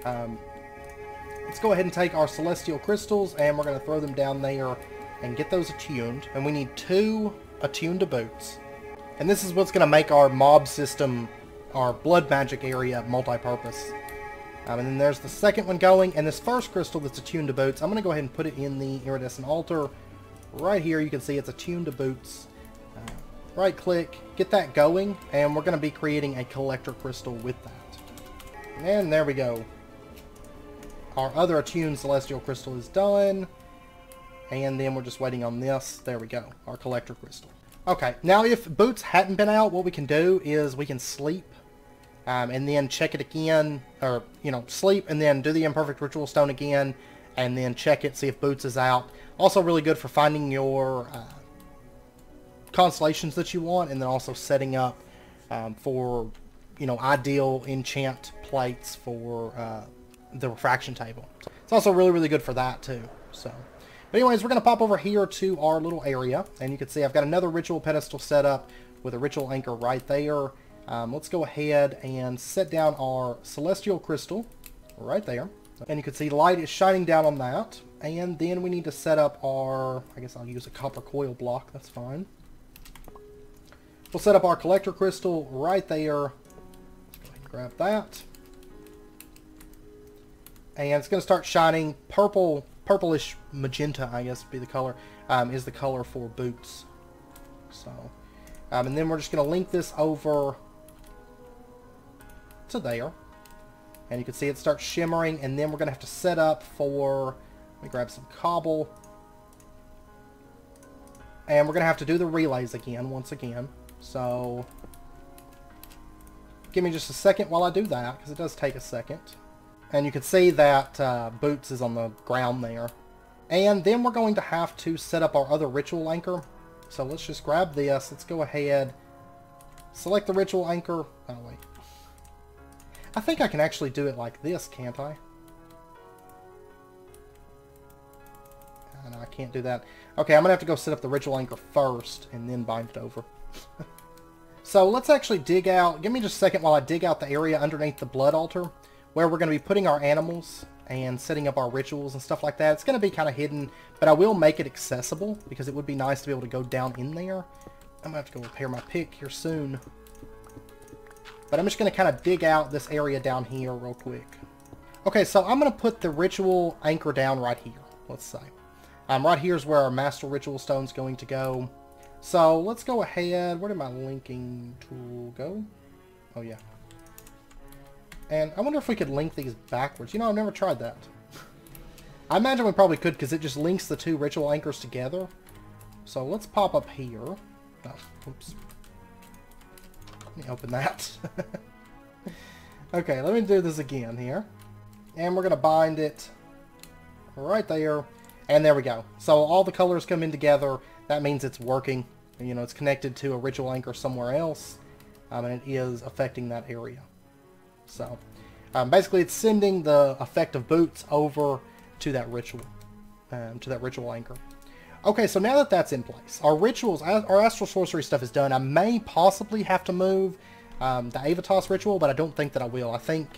Speaker 1: Let's go ahead and take our celestial crystals, and we're going to throw them down there and get those attuned. And we need 2 attuned to boots. And this is what's going to make our mob system, our blood magic area, multi-purpose. And then there's the second one going, and this first crystal that's attuned to boots, I'm going to go ahead and put it in the iridescent altar. Right here you can see it's attuned to boots. Right click, get that going, and we're going to be creating a collector crystal with that. And there we go. Our other attuned celestial crystal is done. And then we're just waiting on this. There we go, our collector crystal. Okay, now if boots hadn't been out, what we can do is we can sleep. And then check it again, or, you know, sleep, and then do the imperfect ritual stone again, and then check it, see if boots is out. Also really good for finding your constellations that you want, and then also setting up for, you know, ideal enchant plates for the refraction table. It's also really, really good for that too. So, but anyways, we're going to pop over here to our little area, and you can see I've got another ritual pedestal set up with a ritual anchor right there. Let's go ahead and set down our celestial crystal right there. And you can see light is shining down on that. And then we need to set up our, I guess I'll use a copper coil block, that's fine. We'll set up our collector crystal right there. Let's go ahead and grab that. And it's going to start shining purplish magenta, I guess would be the color, is the color for boots. So, and then we're just going to link this over to there, and you can see it starts shimmering, and then we're going to have to set up for, let me grab some cobble, and we're going to have to do the relays again, once again. So give me just a second while I do that, because it does take a second. And you can see that boots is on the ground there. And then we're going to have to set up our other ritual anchor. So let's just grab this, let's go ahead, select the ritual anchor. Oh wait, I think I can actually do it like this, can't I? No, I can't do that. Okay, I'm going to have to go set up the ritual anchor first and then bind it over. So let's actually dig out, give me just a second while I dig out the area underneath the blood altar where we're going to be putting our animals and setting up our rituals and stuff like that. It's going to be kind of hidden, but I will make it accessible because it would be nice to be able to go down in there. I'm going to have to go repair my pick here soon. But I'm just going to kind of dig out this area down here real quick. Okay, so I'm going to put the ritual anchor down right here, let's say. Right here is where our master ritual stone's going to go. So let's go ahead. Where did my linking tool go? Oh, yeah. And I wonder if we could link these backwards. You know, I've never tried that. I imagine we probably could because it just links the two ritual anchors together. So let's pop up here. Oh, oops. Let me open that. Okay, let me do this again here. And we're going to bind it right there. And there we go. So all the colors come in together. That means it's working. You know, it's connected to a ritual anchor somewhere else. And it is affecting that area. So, basically it's sending the effect of boots over to that ritual anchor. Okay, so now that that's in place, our rituals, our astral sorcery stuff is done. I may possibly have to move the Avatos ritual, but I don't think that I will. I think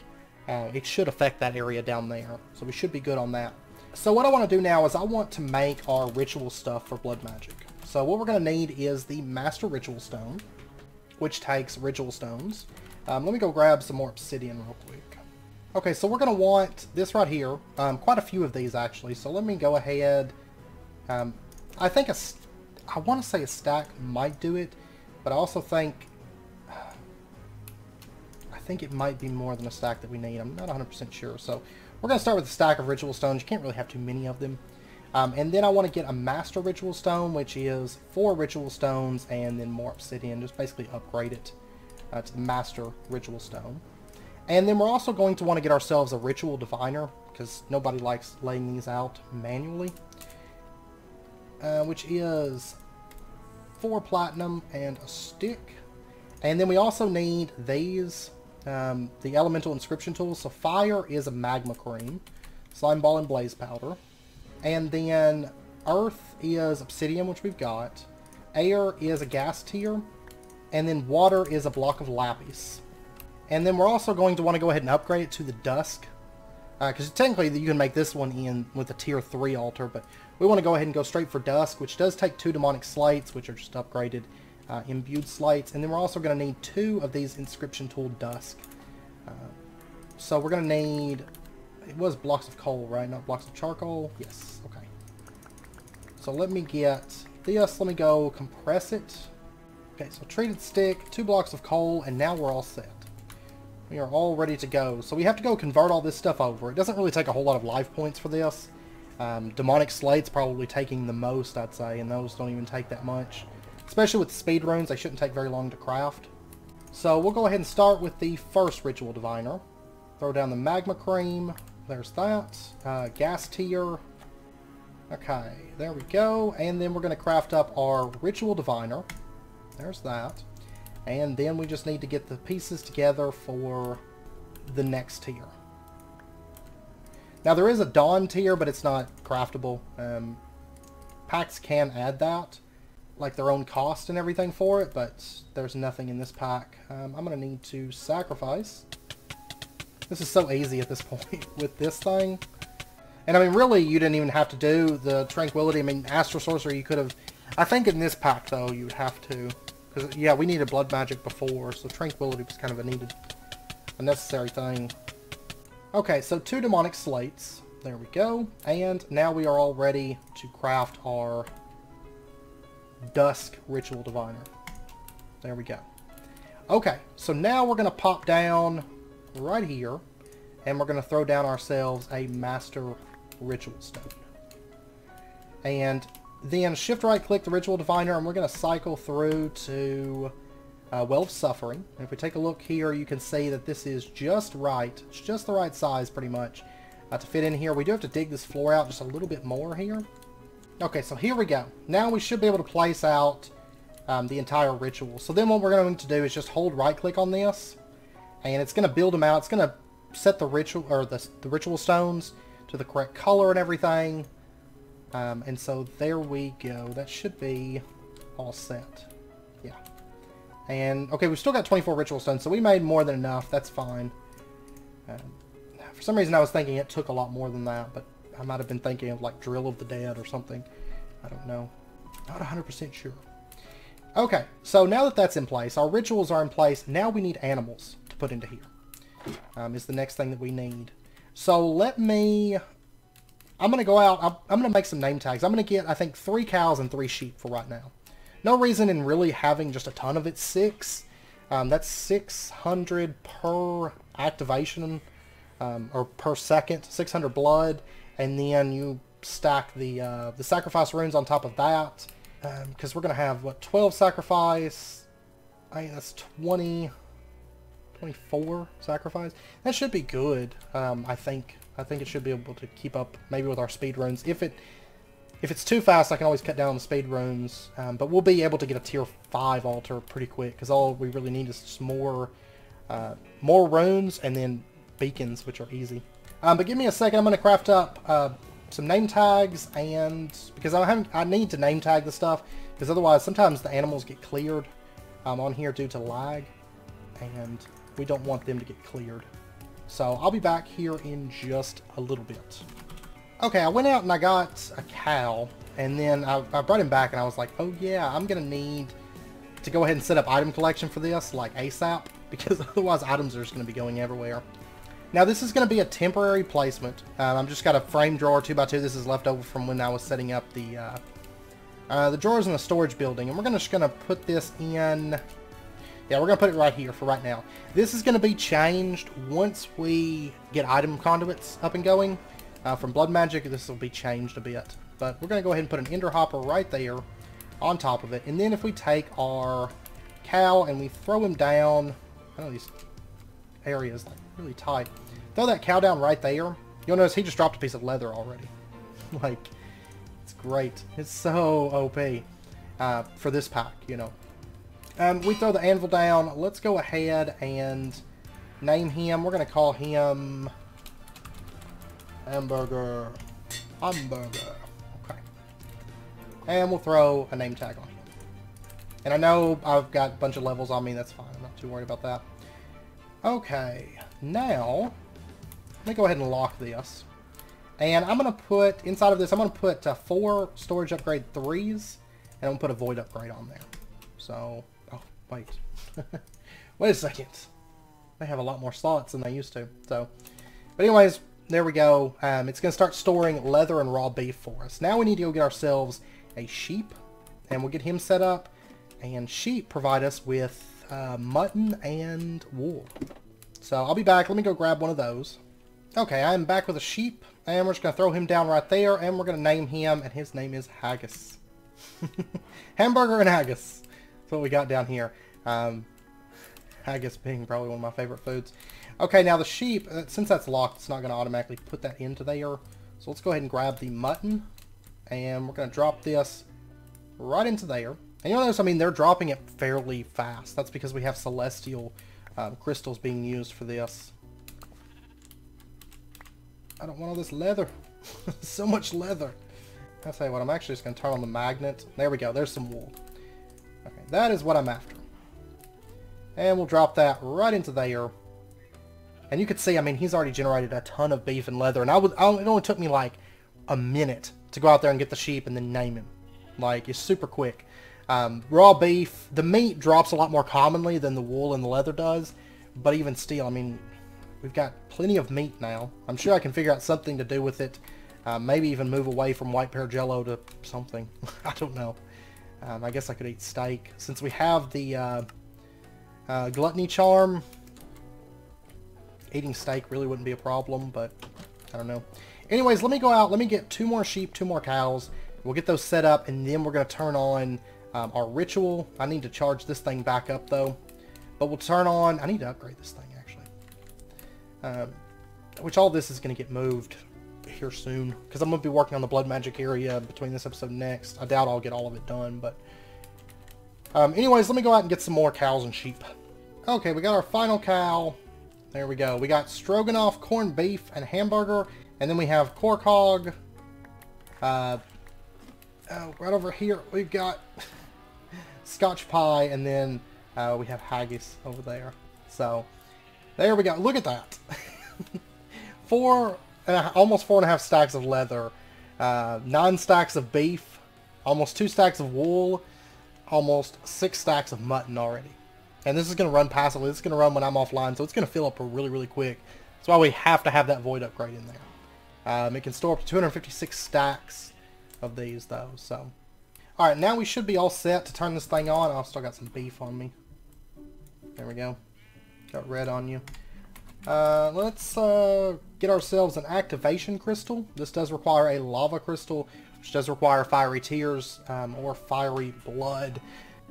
Speaker 1: it should affect that area down there, so we should be good on that. So what I want to do now is I want to make our ritual stuff for blood magic. So what we're going to need is the Master Ritual Stone, which takes ritual stones. Let me go grab some more obsidian real quick. Okay, so we're going to want this right here. Quite a few of these, actually. So let me go ahead. I think I want to say a stack might do it, but I also think it might be more than a stack that we need. I'm not 100% sure. So we're going to start with a stack of ritual stones. You can't really have too many of them. And then I want to get a Master Ritual Stone, which is 4 ritual stones and then more obsidian. Just basically upgrade it to the Master Ritual Stone. And then we're also going to want to get ourselves a Ritual Diviner, because nobody likes laying these out manually. Which is 4 platinum and a stick. And then we also need these, the Elemental Inscription tools. So fire is a Magma Cream, Slime Ball and Blaze Powder. And then earth is obsidian, which we've got. Air is a gas tier. And then water is a block of lapis. And then we're also going to want to go ahead and upgrade it to the Dusk. Because technically you can make this one in with a tier 3 altar, but we want to go ahead and go straight for Dusk, which does take 2 demonic slates, which are just upgraded imbued slates. And then we're also going to need 2 of these Inscription tool Dusk. So we're going to need, it was blocks of coal, right? Not blocks of charcoal? Yes, okay. So let me get this, let me go compress it. Okay, so treated stick, 2 blocks of coal, and now we're all set. We are all ready to go. So we have to go convert all this stuff over. It doesn't really take a whole lot of life points for this. Demonic slates probably taking the most, I'd say, and those don't even take that much. Especially with the speed runes, they shouldn't take very long to craft. So we'll go ahead and start with the first Ritual Diviner. Throw down the Magma Cream. There's that. Gas tier. Okay, there we go. And then we're going to craft up our Ritual Diviner. There's that. And then we just need to get the pieces together for the next tier. Now there is a Dawn tier, but it's not craftable. Packs can add that, like their own cost and everything for it, but there's nothing in this pack. I'm going to need to sacrifice. This is so easy at this point with this thing. And I mean, really, you didn't even have to do the Tranquility. I mean, Astral Sorcery, you could have... I think in this pack, though, you would have to... Because, yeah, we needed blood magic before, so Tranquility was kind of a necessary thing. Okay, so 2 demonic slates. There we go. And now we are all ready to craft our Dusk Ritual Diviner. There we go. Okay, so now we're going to pop down right here, and we're going to throw down ourselves a Master Ritual Stone. And then shift right click the Ritual Diviner, and we're going to cycle through to Well of Suffering. And if we take a look here, you can see that this is just right. It's just the right size, pretty much, to fit in here. We do have to dig this floor out just a little bit more here. Okay, so here we go. Now we should be able to place out the entire ritual. So then what we're going to do is just hold right click on this, and it's going to build them out. It's going to set the ritual, or the ritual stones to the correct color and everything. And so there we go. That should be all set. Yeah. And, okay, we've still got 24 ritual stones, so we made more than enough. That's fine. For some reason I was thinking it took a lot more than that, but I might have been thinking of, like, Drill of the Dead or something. I don't know. Not 100% sure. Okay, so now that that's in place, our rituals are in place, now we need animals to put into here. Is the next thing that we need. So let me... I'm going to go out, I'm going to make some name tags. I'm going to get, I think, 3 cows and 3 sheep for right now. No reason in really having just a ton of it. 6. That's 600 per activation, or per second. 600 blood, and then you stack the sacrifice runes on top of that. Because we're going to have, what, 12 sacrifice? I think that's 24 sacrifice. That should be good. I think it should be able to keep up maybe with our speed runes. If it's too fast, I can always cut down on the speed runes. But we'll be able to get a tier 5 altar pretty quick, because all we really need is just more runes and then beacons, which are easy. But give me a second. I'm going to craft up some name tags, and because I need to name tag the stuff, because otherwise sometimes the animals get cleared on here due to lag, and we don't want them to get cleared. So I'll be back here in just a little bit. Okay, I went out and I got a cow, and then I brought him back and I was like, oh yeah, I'm gonna need to go ahead and set up item collection for this like ASAP, because otherwise items are just gonna be going everywhere. Now this is going to be a temporary placement. I've just got a frame drawer 2x2. This is left over from when I was setting up the drawers in the storage building. And we're just going to put this in... Yeah, we're going to put it right here for right now. This is going to be changed once we get item conduits up and going. From Blood Magic, this will be changed a bit. But we're going to go ahead and put an ender hopper right there on top of it. And then if we take our cow and we throw him down... I know these areas like really tight. Throw that cow down right there. You'll notice he just dropped a piece of leather already. Like, it's great. It's so OP for this pack, you know. We throw the anvil down. Let's go ahead and name him. We're going to call him Hamburger. Okay. And we'll throw a name tag on him. And I know I've got a bunch of levels on me. That's fine. I'm not too worried about that. Okay, now, let me go ahead and lock this. And I'm going to put, inside of this, I'm going to put 4 storage upgrade 3s, and I'm going to put a void upgrade on there. So, oh, wait. Wait a second. They have a lot more slots than they used to. So, but anyways, there we go. It's going to start storing leather and raw beef for us. Now we need to go get ourselves a sheep, and we'll get him set up. And sheep provide us with mutton and wool. So I'll be back. Let me go grab one of those. Okay, I am back with a sheep, and we're just going to throw him down right there, and we're going to name him, and his name is Haggis. Hamburger and Haggis. That's what we got down here. Haggis being probably one of my favorite foods. Okay, now the sheep, since that's locked, it's not going to automatically put that into there. So let's go ahead and grab the mutton, and we're going to drop this right into there. And you'll notice, I mean, they're dropping it fairly fast. That's because we have celestial crystals being used for this. I don't want all this leather. So much leather. I'll tell you what, I'm actually just going to turn on the magnet. There we go, there's some wool. Okay, that is what I'm after. And we'll drop that right into there. And you can see, I mean, he's already generated a ton of beef and leather. And it only took me like a minute to go out there and get the sheep and then name him. Like, it's super quick. Raw beef, the meat drops a lot more commonly than the wool and the leather does, but even still, I mean, we've got plenty of meat now. I'm sure I can figure out something to do with it, maybe even move away from white pear jello to something. I don't know. I guess I could eat steak. Since we have the gluttony charm, eating steak really wouldn't be a problem, but I don't know. Anyways, let me go out, let me get 2 more sheep, 2 more cows. We'll get those set up, and then we're going to turn on our ritual. I need to charge this thing back up though, but we'll turn on, I need to upgrade this thing actually, which all this is going to get moved here soon, because I'm going to be working on the blood magic area between this episode and next. I doubt I'll get all of it done, but anyways, let me go out and get some more cows and sheep. Okay, we got our final cow. There we go. We got stroganoff, corned beef, and hamburger, and then we have cork hog. Right over here we've got Scotch pie, and then we have haggis over there. So there we go. Look at that. Almost 4.5 stacks of leather, 9 stacks of beef, almost 2 stacks of wool, almost 6 stacks of mutton already. And this is going to run passively. This is going to run when I'm offline, so it's going to fill up really, really quick. That's why we have to have that void upgrade in there. It can store up to 256 stacks of these, though. So, all right, now we should be all set to turn this thing on. I've still got some beef on me. There we go. Got red on you. Let's get ourselves an activation crystal. This does require a lava crystal, which does require fiery tears or fiery blood.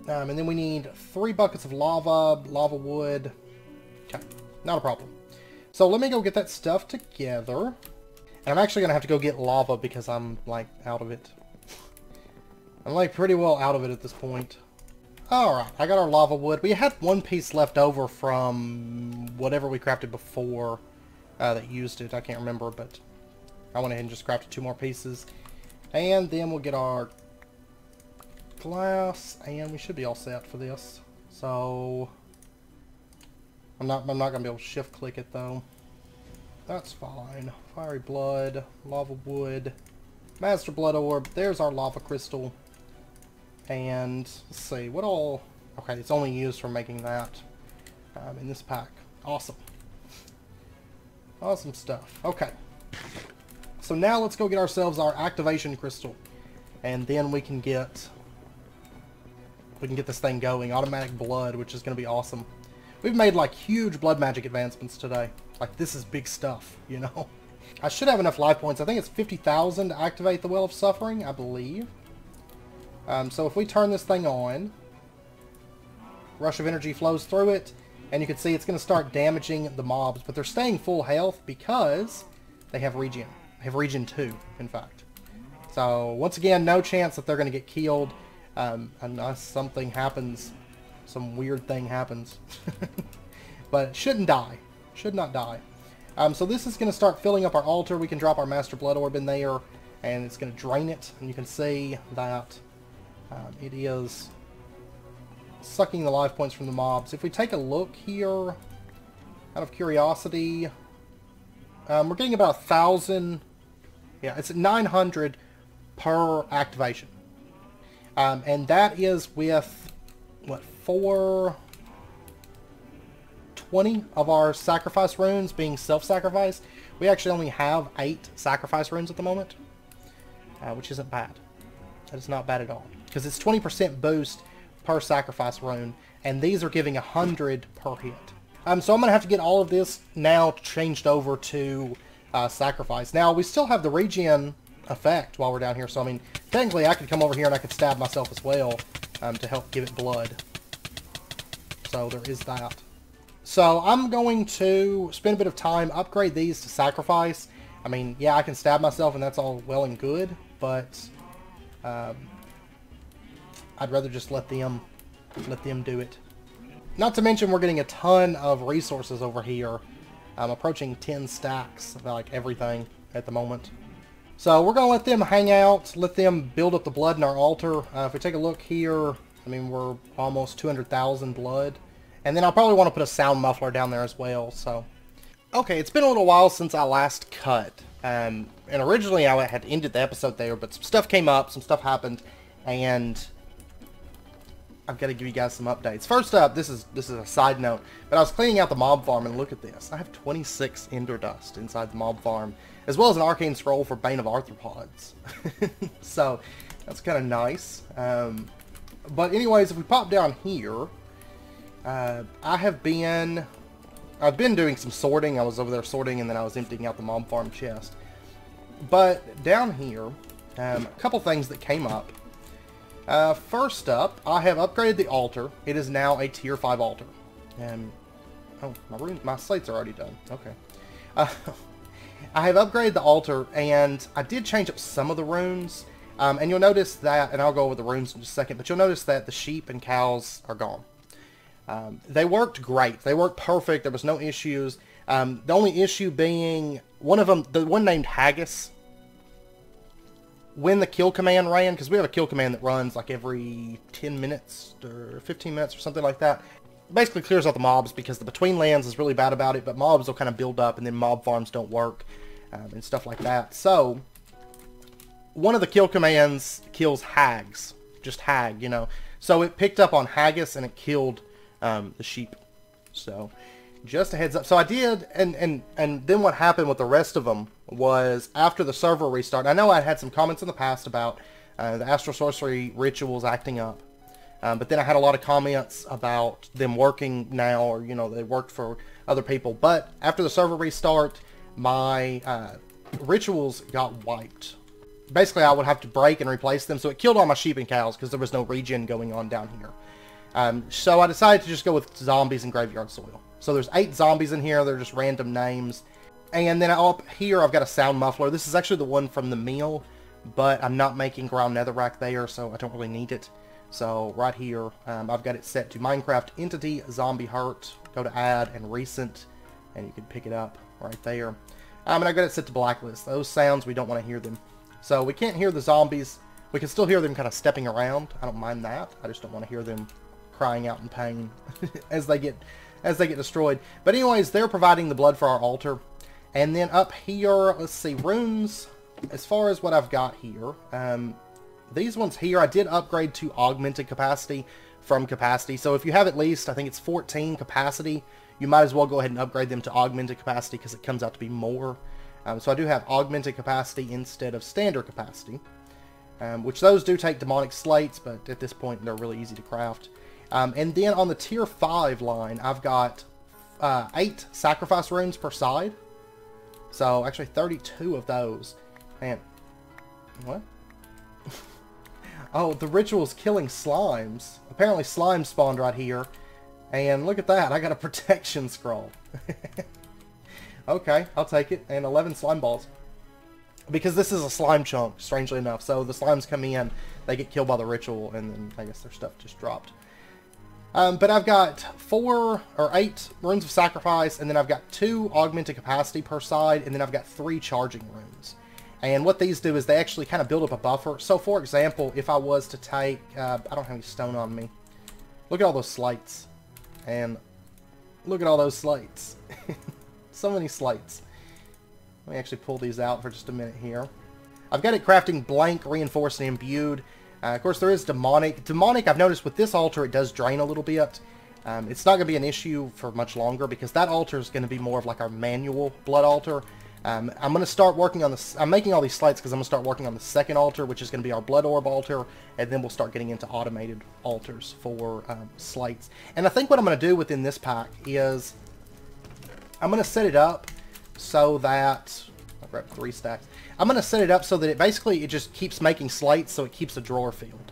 Speaker 1: And then we need 3 buckets of lava wood. Okay, not a problem. So let me go get that stuff together. And I'm actually going to have to go get lava because I'm, like, out of it. I'm, like, pretty well out of it at this point. Alright, I got our lava wood. We had 1 piece left over from whatever we crafted before that used it. I can't remember, but I went ahead and just crafted 2 more pieces. And then we'll get our glass, and we should be all set for this. So I'm not gonna be able to shift click it though. That's fine. Fiery blood, lava wood, master blood orb. There's our lava crystal. And let's see what all. Okay, it's only used for making that in this pack. Awesome. Awesome stuff. Okay. So now let's go get ourselves our activation crystal, and then we can get this thing going. Automatic blood, which is going to be awesome. We've made like huge blood magic advancements today. Like, this is big stuff, you know. I should have enough life points. I think it's 50,000 to activate the Well of Suffering, I believe. So if we turn this thing on, rush of energy flows through it, and you can see it's going to start damaging the mobs, but they're staying full health because they have regen. They have regen 2, in fact. So once again, no chance that they're going to get killed unless something happens, some weird thing happens. But it shouldn't die. Should not die. So this is going to start filling up our altar. We can drop our Master Blood Orb in there, and it's going to drain it. And you can see that it is sucking the life points from the mobs. If we take a look here, out of curiosity, we're getting about 1,000. Yeah, it's 900 per activation. And that is with, what, 420 of our sacrifice runes being self-sacrifice. We actually only have 8 sacrifice runes at the moment, which isn't bad. That is not bad at all. Because it's 20% boost per sacrifice rune, and these are giving 100 per hit. So I'm going to have to get all of this now changed over to sacrifice. Now, we still have the regen effect while we're down here, so I mean, technically I could come over here and I could stab myself as well to help give it blood. So there is that. So I'm going to spend a bit of time, upgrade these to sacrifice. I mean, yeah, I can stab myself and that's all well and good, but I'd rather just let them do it. Not to mention we're getting a ton of resources over here. I'm approaching 10 stacks of like everything at the moment. So we're going to let them hang out, let them build up the blood in our altar. If we take a look here, I mean, we're almost 200,000 blood. And then I'll probably want to put a sound muffler down there as well. So, okay, it's been a little while since I last cut. And originally I had ended the episode there, but some stuff came up, some stuff happened, and I've got to give you guys some updates. First up, this is a side note, but I was cleaning out the mob farm, and look at this. I have 26 ender dust inside the mob farm, as well as an arcane scroll for Bane of Arthropods. So that's kind of nice. But anyways, if we pop down here, I've been doing some sorting. I was over there sorting, and then I was emptying out the mob farm chest. But down here, a couple things that came up. First up, I have upgraded the altar. It is now a tier 5 altar. Oh, my slates are already done. Okay. I have upgraded the altar, and I did change up some of the runes. And you'll notice that, and I'll go over the runes in just a second, but you'll notice that the sheep and cows are gone. They worked great. They worked perfect. There was no issues. The only issue being, one of them, the one named Haggis, when the kill command ran, because we have a kill command that runs like every 10 minutes or 15 minutes or something like that, basically clears out the mobs, because the between lands is really bad about it, but mobs will kind of build up and then mob farms don't work and stuff like that. So one of the kill commands kills hags, just hag, you know. So it picked up on haggis and it killed the sheep. So just a heads up. So I did, and then what happened with the rest of them was after the server restart. I know I had some comments in the past about the Astral Sorcery rituals acting up. But then I had a lot of comments about them working now, or, you know, they worked for other people. But after the server restart, my rituals got wiped. Basically, I would have to break and replace them, so it killed all my sheep and cows because there was no regen going on down here. So I decided to just go with zombies and graveyard soil. So there's 8 zombies in here. They're just random names. And then up here, I've got a sound muffler. This is actually the one from the meal, but I'm not making ground netherrack there, so I don't really need it. So right here, I've got it set to Minecraft Entity Zombie Hurt. Go to Add and Recent, and you can pick it up right there. And I've got it set to Blacklist. Those sounds, we don't want to hear them. So we can't hear the zombies. We can still hear them kind of stepping around. I don't mind that. I just don't want to hear them crying out in pain as they get destroyed. But anyways, they're providing the blood for our altar. And then up here, let's see, runes. As far as what I've got here, these ones here, I did upgrade to augmented capacity from capacity. So if you have at least, I think it's 14 capacity, you might as well go ahead and upgrade them to augmented capacity because it comes out to be more. So I do have augmented capacity instead of standard capacity, which those do take demonic slates, but at this point they're really easy to craft. And then on the tier 5 line, I've got 8 sacrifice runes per side. So actually 32 of those. Man, what? Oh, the ritual's killing slimes. Apparently slime spawned right here. And look at that, I got a protection scroll. Okay, I'll take it. And 11 slime balls. Because this is a slime chunk, strangely enough. So the slimes come in, they get killed by the ritual, and then I guess their stuff just dropped. But I've got 4 or 8 runes of sacrifice, and then I've got 2 augmented capacity per side, and then I've got 3 charging runes. And what these do is they actually kind of build up a buffer. So for example, if I was to take, I don't have any stone on me. Look at all those slates. And look at all those slates. So many slates. Let me actually pull these out for just a minute here. I've got it crafting blank, reinforced, and imbued. Of course, there is demonic. Demonic, I've noticed with this altar, it does drain a little bit. It's not going to be an issue for much longer because that altar is going to be more of like our manual blood altar. I'm going to start working on this. I'm making all these slates because I'm going to start working on the second altar, which is going to be our blood orb altar, and then we'll start getting into automated altars for slates. And I think what I'm going to do within this pack is I'm going to set it up so that I'll grab 3 stacks. I'm going to set it up so that it basically just keeps making slates, so it keeps a drawer filled.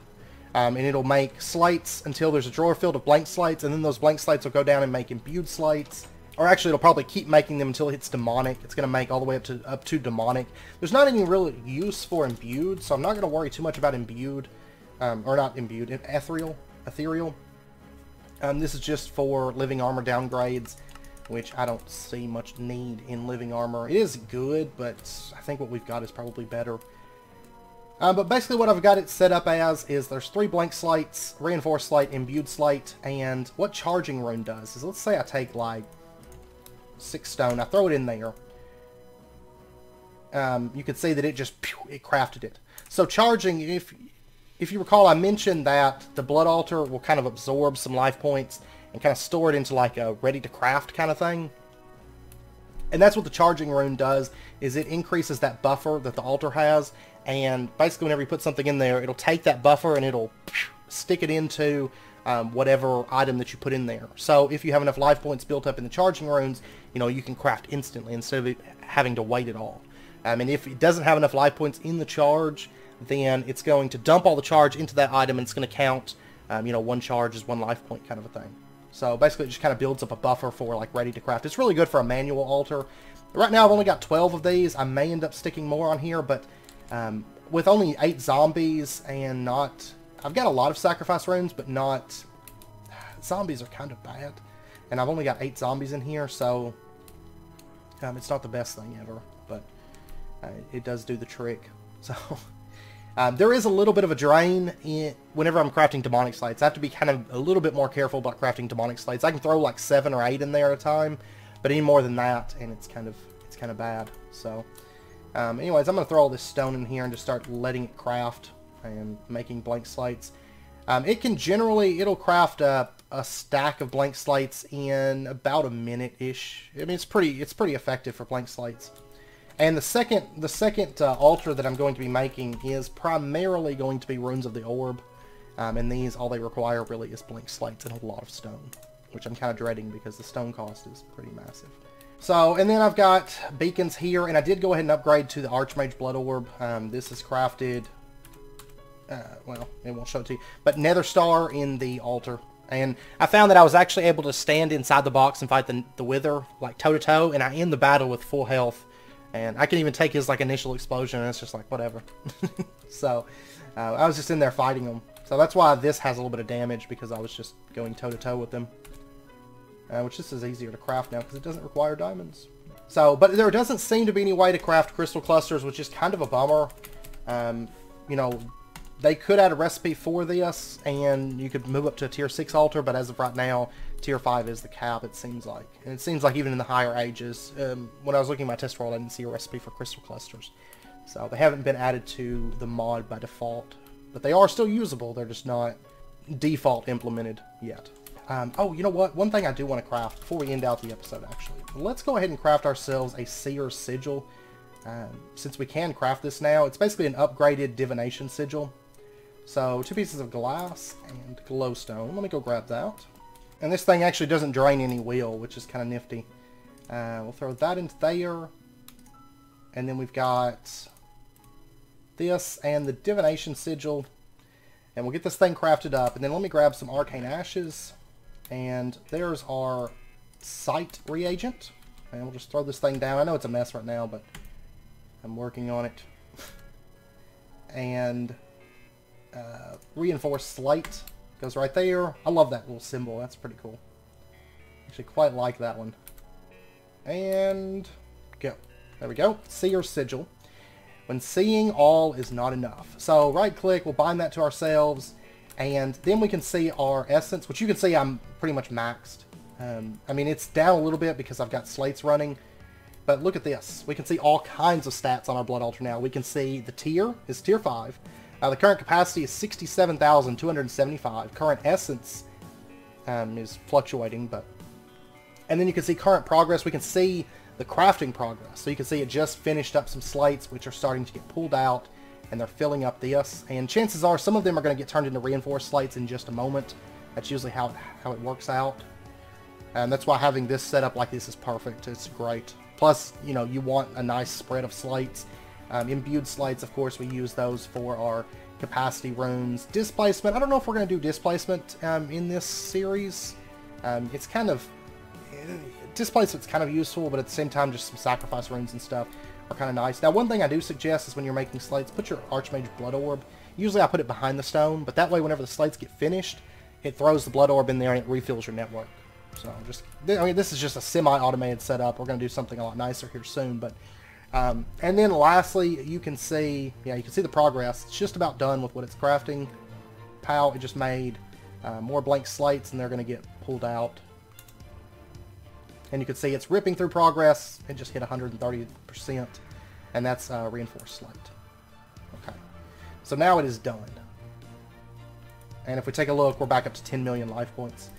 Speaker 1: And it'll make slates until there's a drawer filled of blank slates, and then those blank slates will go down and make imbued slates. Or actually, it'll probably keep making them until it hits demonic. It's going to make all the way up to demonic. There's not any real use for imbued, so I'm not going to worry too much about imbued. Or not imbued, ethereal. This is just for living armor downgrades, which I don't see much need in living armor. It is good, but I think what we've got is probably better. But basically what I've got it set up as is there's 3 blank slates, reinforced slate, imbued slate, and what charging rune does is, let's say I take like 6 stone, I throw it in there. You can see that it just, it crafted it. So charging, if you recall, I mentioned that the blood altar will kind of absorb some life points and kind of store it into like a ready to craft kind of thing. And that's what the charging rune does, is it increases that buffer that the altar has, and basically whenever you put something in there, it'll take that buffer and it'll stick it into whatever item that you put in there. So if you have enough life points built up in the charging runes, you know, you can craft instantly instead of it having to wait at all. And if it doesn't have enough life points in the charge, then it's going to dump all the charge into that item, and it's going to count, you know, 1 charge is 1 life point kind of a thing. So basically it just kind of builds up a buffer for like ready to craft. It's really good for a manual altar. Right now I've only got 12 of these. I may end up sticking more on here, but with only 8 zombies and not... I've got a lot of sacrifice runes, but not... Zombies are kind of bad. And I've only got 8 zombies in here, so it's not the best thing ever, but it does do the trick. So there is a little bit of a drain whenever I'm crafting demonic slates. I have to be kind of a little bit more careful about crafting demonic slates. I can throw like 7 or 8 in there at a time, but any more than that, and it's kind of bad. So anyways, I'm going to throw all this stone in here and just start letting it craft and making blank slates. It can generally, it'll craft a stack of blank slates in about a minute-ish. I mean, it's pretty effective for blank slates. And the second altar that I'm going to be making is primarily going to be Runes of the Orb. And these, all they require really is blank slates and a lot of stone, which I'm kind of dreading because the stone cost is pretty massive. So, and then I've got beacons here, and I did go ahead and upgrade to the Archmage Blood Orb. This is crafted, well, it won't show it to you, but Nether Star in the altar. And I found that I was actually able to stand inside the box and fight the Wither, like toe-to-toe, and I end the battle with full health. And I can even take his, like, initial explosion, and it's just like, whatever. So, I was just in there fighting him. So that's why this has a little bit of damage, because I was just going toe-to-toe with them. Which this is easier to craft now, because it doesn't require diamonds. So, but there doesn't seem to be any way to craft crystal clusters, which is kind of a bummer. You know, they could add a recipe for this, and you could move up to a tier 6 altar, but as of right now, tier 5 is the cap, it seems like. And it seems like even in the higher ages, when I was looking at my test world, I didn't see a recipe for crystal clusters. So they haven't been added to the mod by default. But they are still usable, they're just not default implemented yet. Oh, you know what? One thing I do want to craft before we end out the episode, actually. Let's go ahead and craft ourselves a Seer Sigil. Since we can craft this now, it's basically an upgraded divination sigil. So, 2 pieces of glass and glowstone. Let me go grab that. And this thing actually doesn't drain any wheel, which is kind of nifty. We'll throw that into there. And then we've got this and the divination sigil. And we'll get this thing crafted up. And then let me grab some arcane ashes. And there's our sight reagent. And we'll just throw this thing down. I know it's a mess right now, but I'm working on it. And reinforced slate goes right there. I love that little symbol. That's pretty cool. Actually quite like that one. And go. There we go. Seer Sigil. When seeing all is not enough. So right click, we'll bind that to ourselves, and then we can see our essence, which you can see I'm pretty much maxed. I mean, it's down a little bit because I've got slates running, but look at this. We can see all kinds of stats on our blood altar now. We can see the tier is tier 5. The current capacity is 67,275. Current essence is fluctuating, but... And then you can see current progress. We can see the crafting progress. So you can see it just finished up some slates, which are starting to get pulled out, and they're filling up this. And chances are some of them are going to get turned into reinforced slates in just a moment. That's usually how it works out. And that's why having this set up like this is perfect. It's great. Plus, you know, you want a nice spread of slates. Imbued slates, of course, we use those for our capacity runes. Displacement, I don't know if we're going to do displacement in this series. It's kind of... Displacement's kind of useful, but at the same time, just some sacrifice runes and stuff are kind of nice. Now, one thing I do suggest is when you're making slates, put your Archmage Blood Orb. Usually I put it behind the stone, but that way whenever the slates get finished, it throws the Blood Orb in there and it refills your network. So just, I mean, this is just a semi-automated setup. We're going to do something a lot nicer here soon, but... and then lastly, you can see, yeah, you can see the progress. It's just about done with what it's crafting. Pow, it just made more blank slates, and they're going to get pulled out. And you can see it's ripping through progress. It just hit 130%, and that's reinforced slate. Okay, so now it is done. And if we take a look, we're back up to 10 million life points.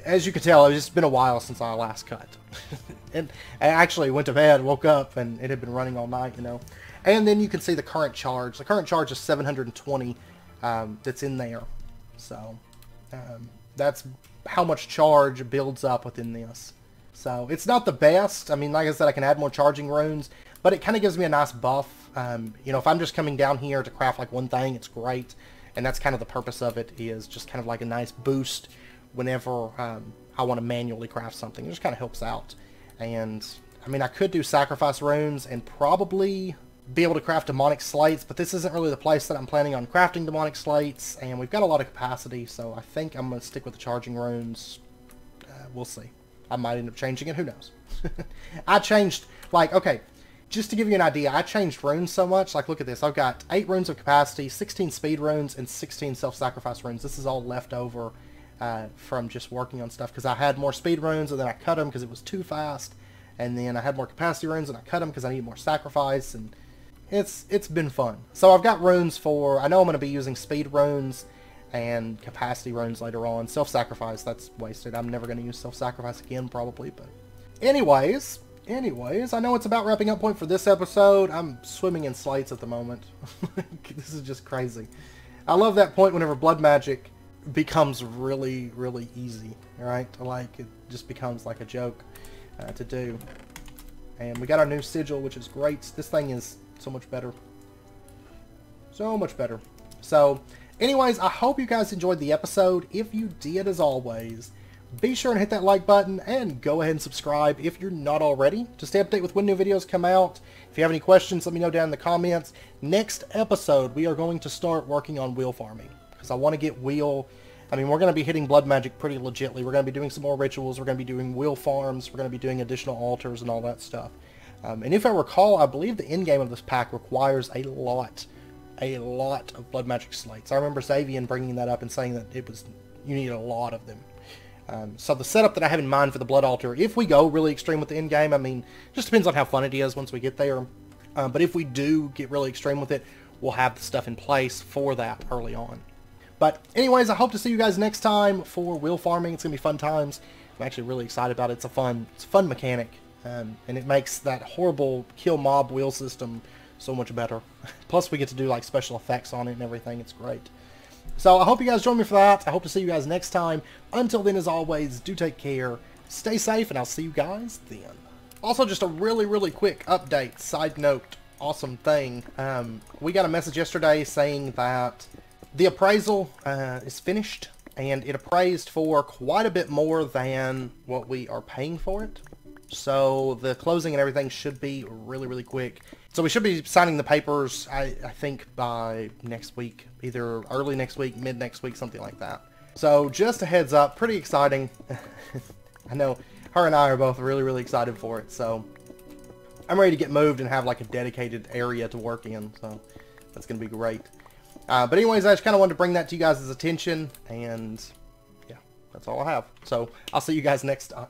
Speaker 1: As you can tell, it's just been a while since I last cut. And I actually went to bed, woke up, and it had been running all night, you know. And then you can see the current charge. The current charge is 720 that's in there. So that's how much charge builds up within this. So it's not the best. I mean, like I said, I can add more charging runes, but it kind of gives me a nice buff. You know, if I'm just coming down here to craft like one thing, it's great. And that's kind of the purpose of it, is just kind of like a nice boost whenever I want to manually craft something. It just kind of helps out. And, I mean, I could do sacrifice runes and probably be able to craft demonic slates, but this isn't really the place that I'm planning on crafting demonic slates, and we've got a lot of capacity, so I think I'm going to stick with the charging runes. We'll see. I might end up changing it, who knows. I changed, like, okay, just to give you an idea, I changed runes so much. Like, look at this. I've got 8 runes of capacity, 16 speed runes, and 16 self-sacrifice runes. This is all left over from just working on stuff, because I had more speed runes, and then I cut them because it was too fast, and then I had more capacity runes, and I cut them because I needed more sacrifice, and it's been fun. So I've got runes for, I know I'm going to be using speed runes and capacity runes later on. Self-sacrifice, that's wasted. I'm never going to use self-sacrifice again probably, but anyways, I know it's about wrapping up point for this episode. I'm swimming in slates at the moment. This is just crazy. I love that point whenever blood magic becomes really, really easy, right? Like, it just becomes like a joke to do. And we got our new sigil, which is great. This thing is so much better. So much better. So, anyways, I hope you guys enjoyed the episode. If you did, as always, be sure and hit that like button and go ahead and subscribe if you're not already to stay updated with when new videos come out. If you have any questions, let me know down in the comments. Next episode, we are going to start working on wheel farming because I want to get wheel. I mean, we're going to be hitting blood magic pretty legitly. We're going to be doing some more rituals. We're going to be doing wheel farms. We're going to be doing additional altars and all that stuff. And if I recall, I believe the end game of this pack requires a lot of blood magic slates. I remember Xavian bringing that up and saying that you need a lot of them. So the setup that I have in mind for the blood altar, if we go really extreme with the end game, I mean, just depends on how fun it is once we get there. But if we do get really extreme with it, we'll have the stuff in place for that early on. But anyways, I hope to see you guys next time for wheel farming. It's going to be fun times. I'm actually really excited about it. It's a fun mechanic. And it makes that horrible kill mob wheel system so much better. Plus we get to do like special effects on it and everything. It's great. So I hope you guys join me for that. I hope to see you guys next time. Until then, as always, do take care, stay safe, and I'll see you guys then. Also, just a really quick update, side note, awesome thing. We got a message yesterday saying that the appraisal is finished, and it appraised for quite a bit more than what we are paying for it. So the closing and everything should be really quick. So we should be signing the papers, I think, by next week. Either early next week, mid next week, something like that. So just a heads up, pretty exciting. I know her and I are both really excited for it. So I'm ready to get moved and have like a dedicated area to work in. So that's going to be great. But anyways, I just kind of wanted to bring that to you guys' attention. And yeah, that's all I have. So I'll see you guys next time.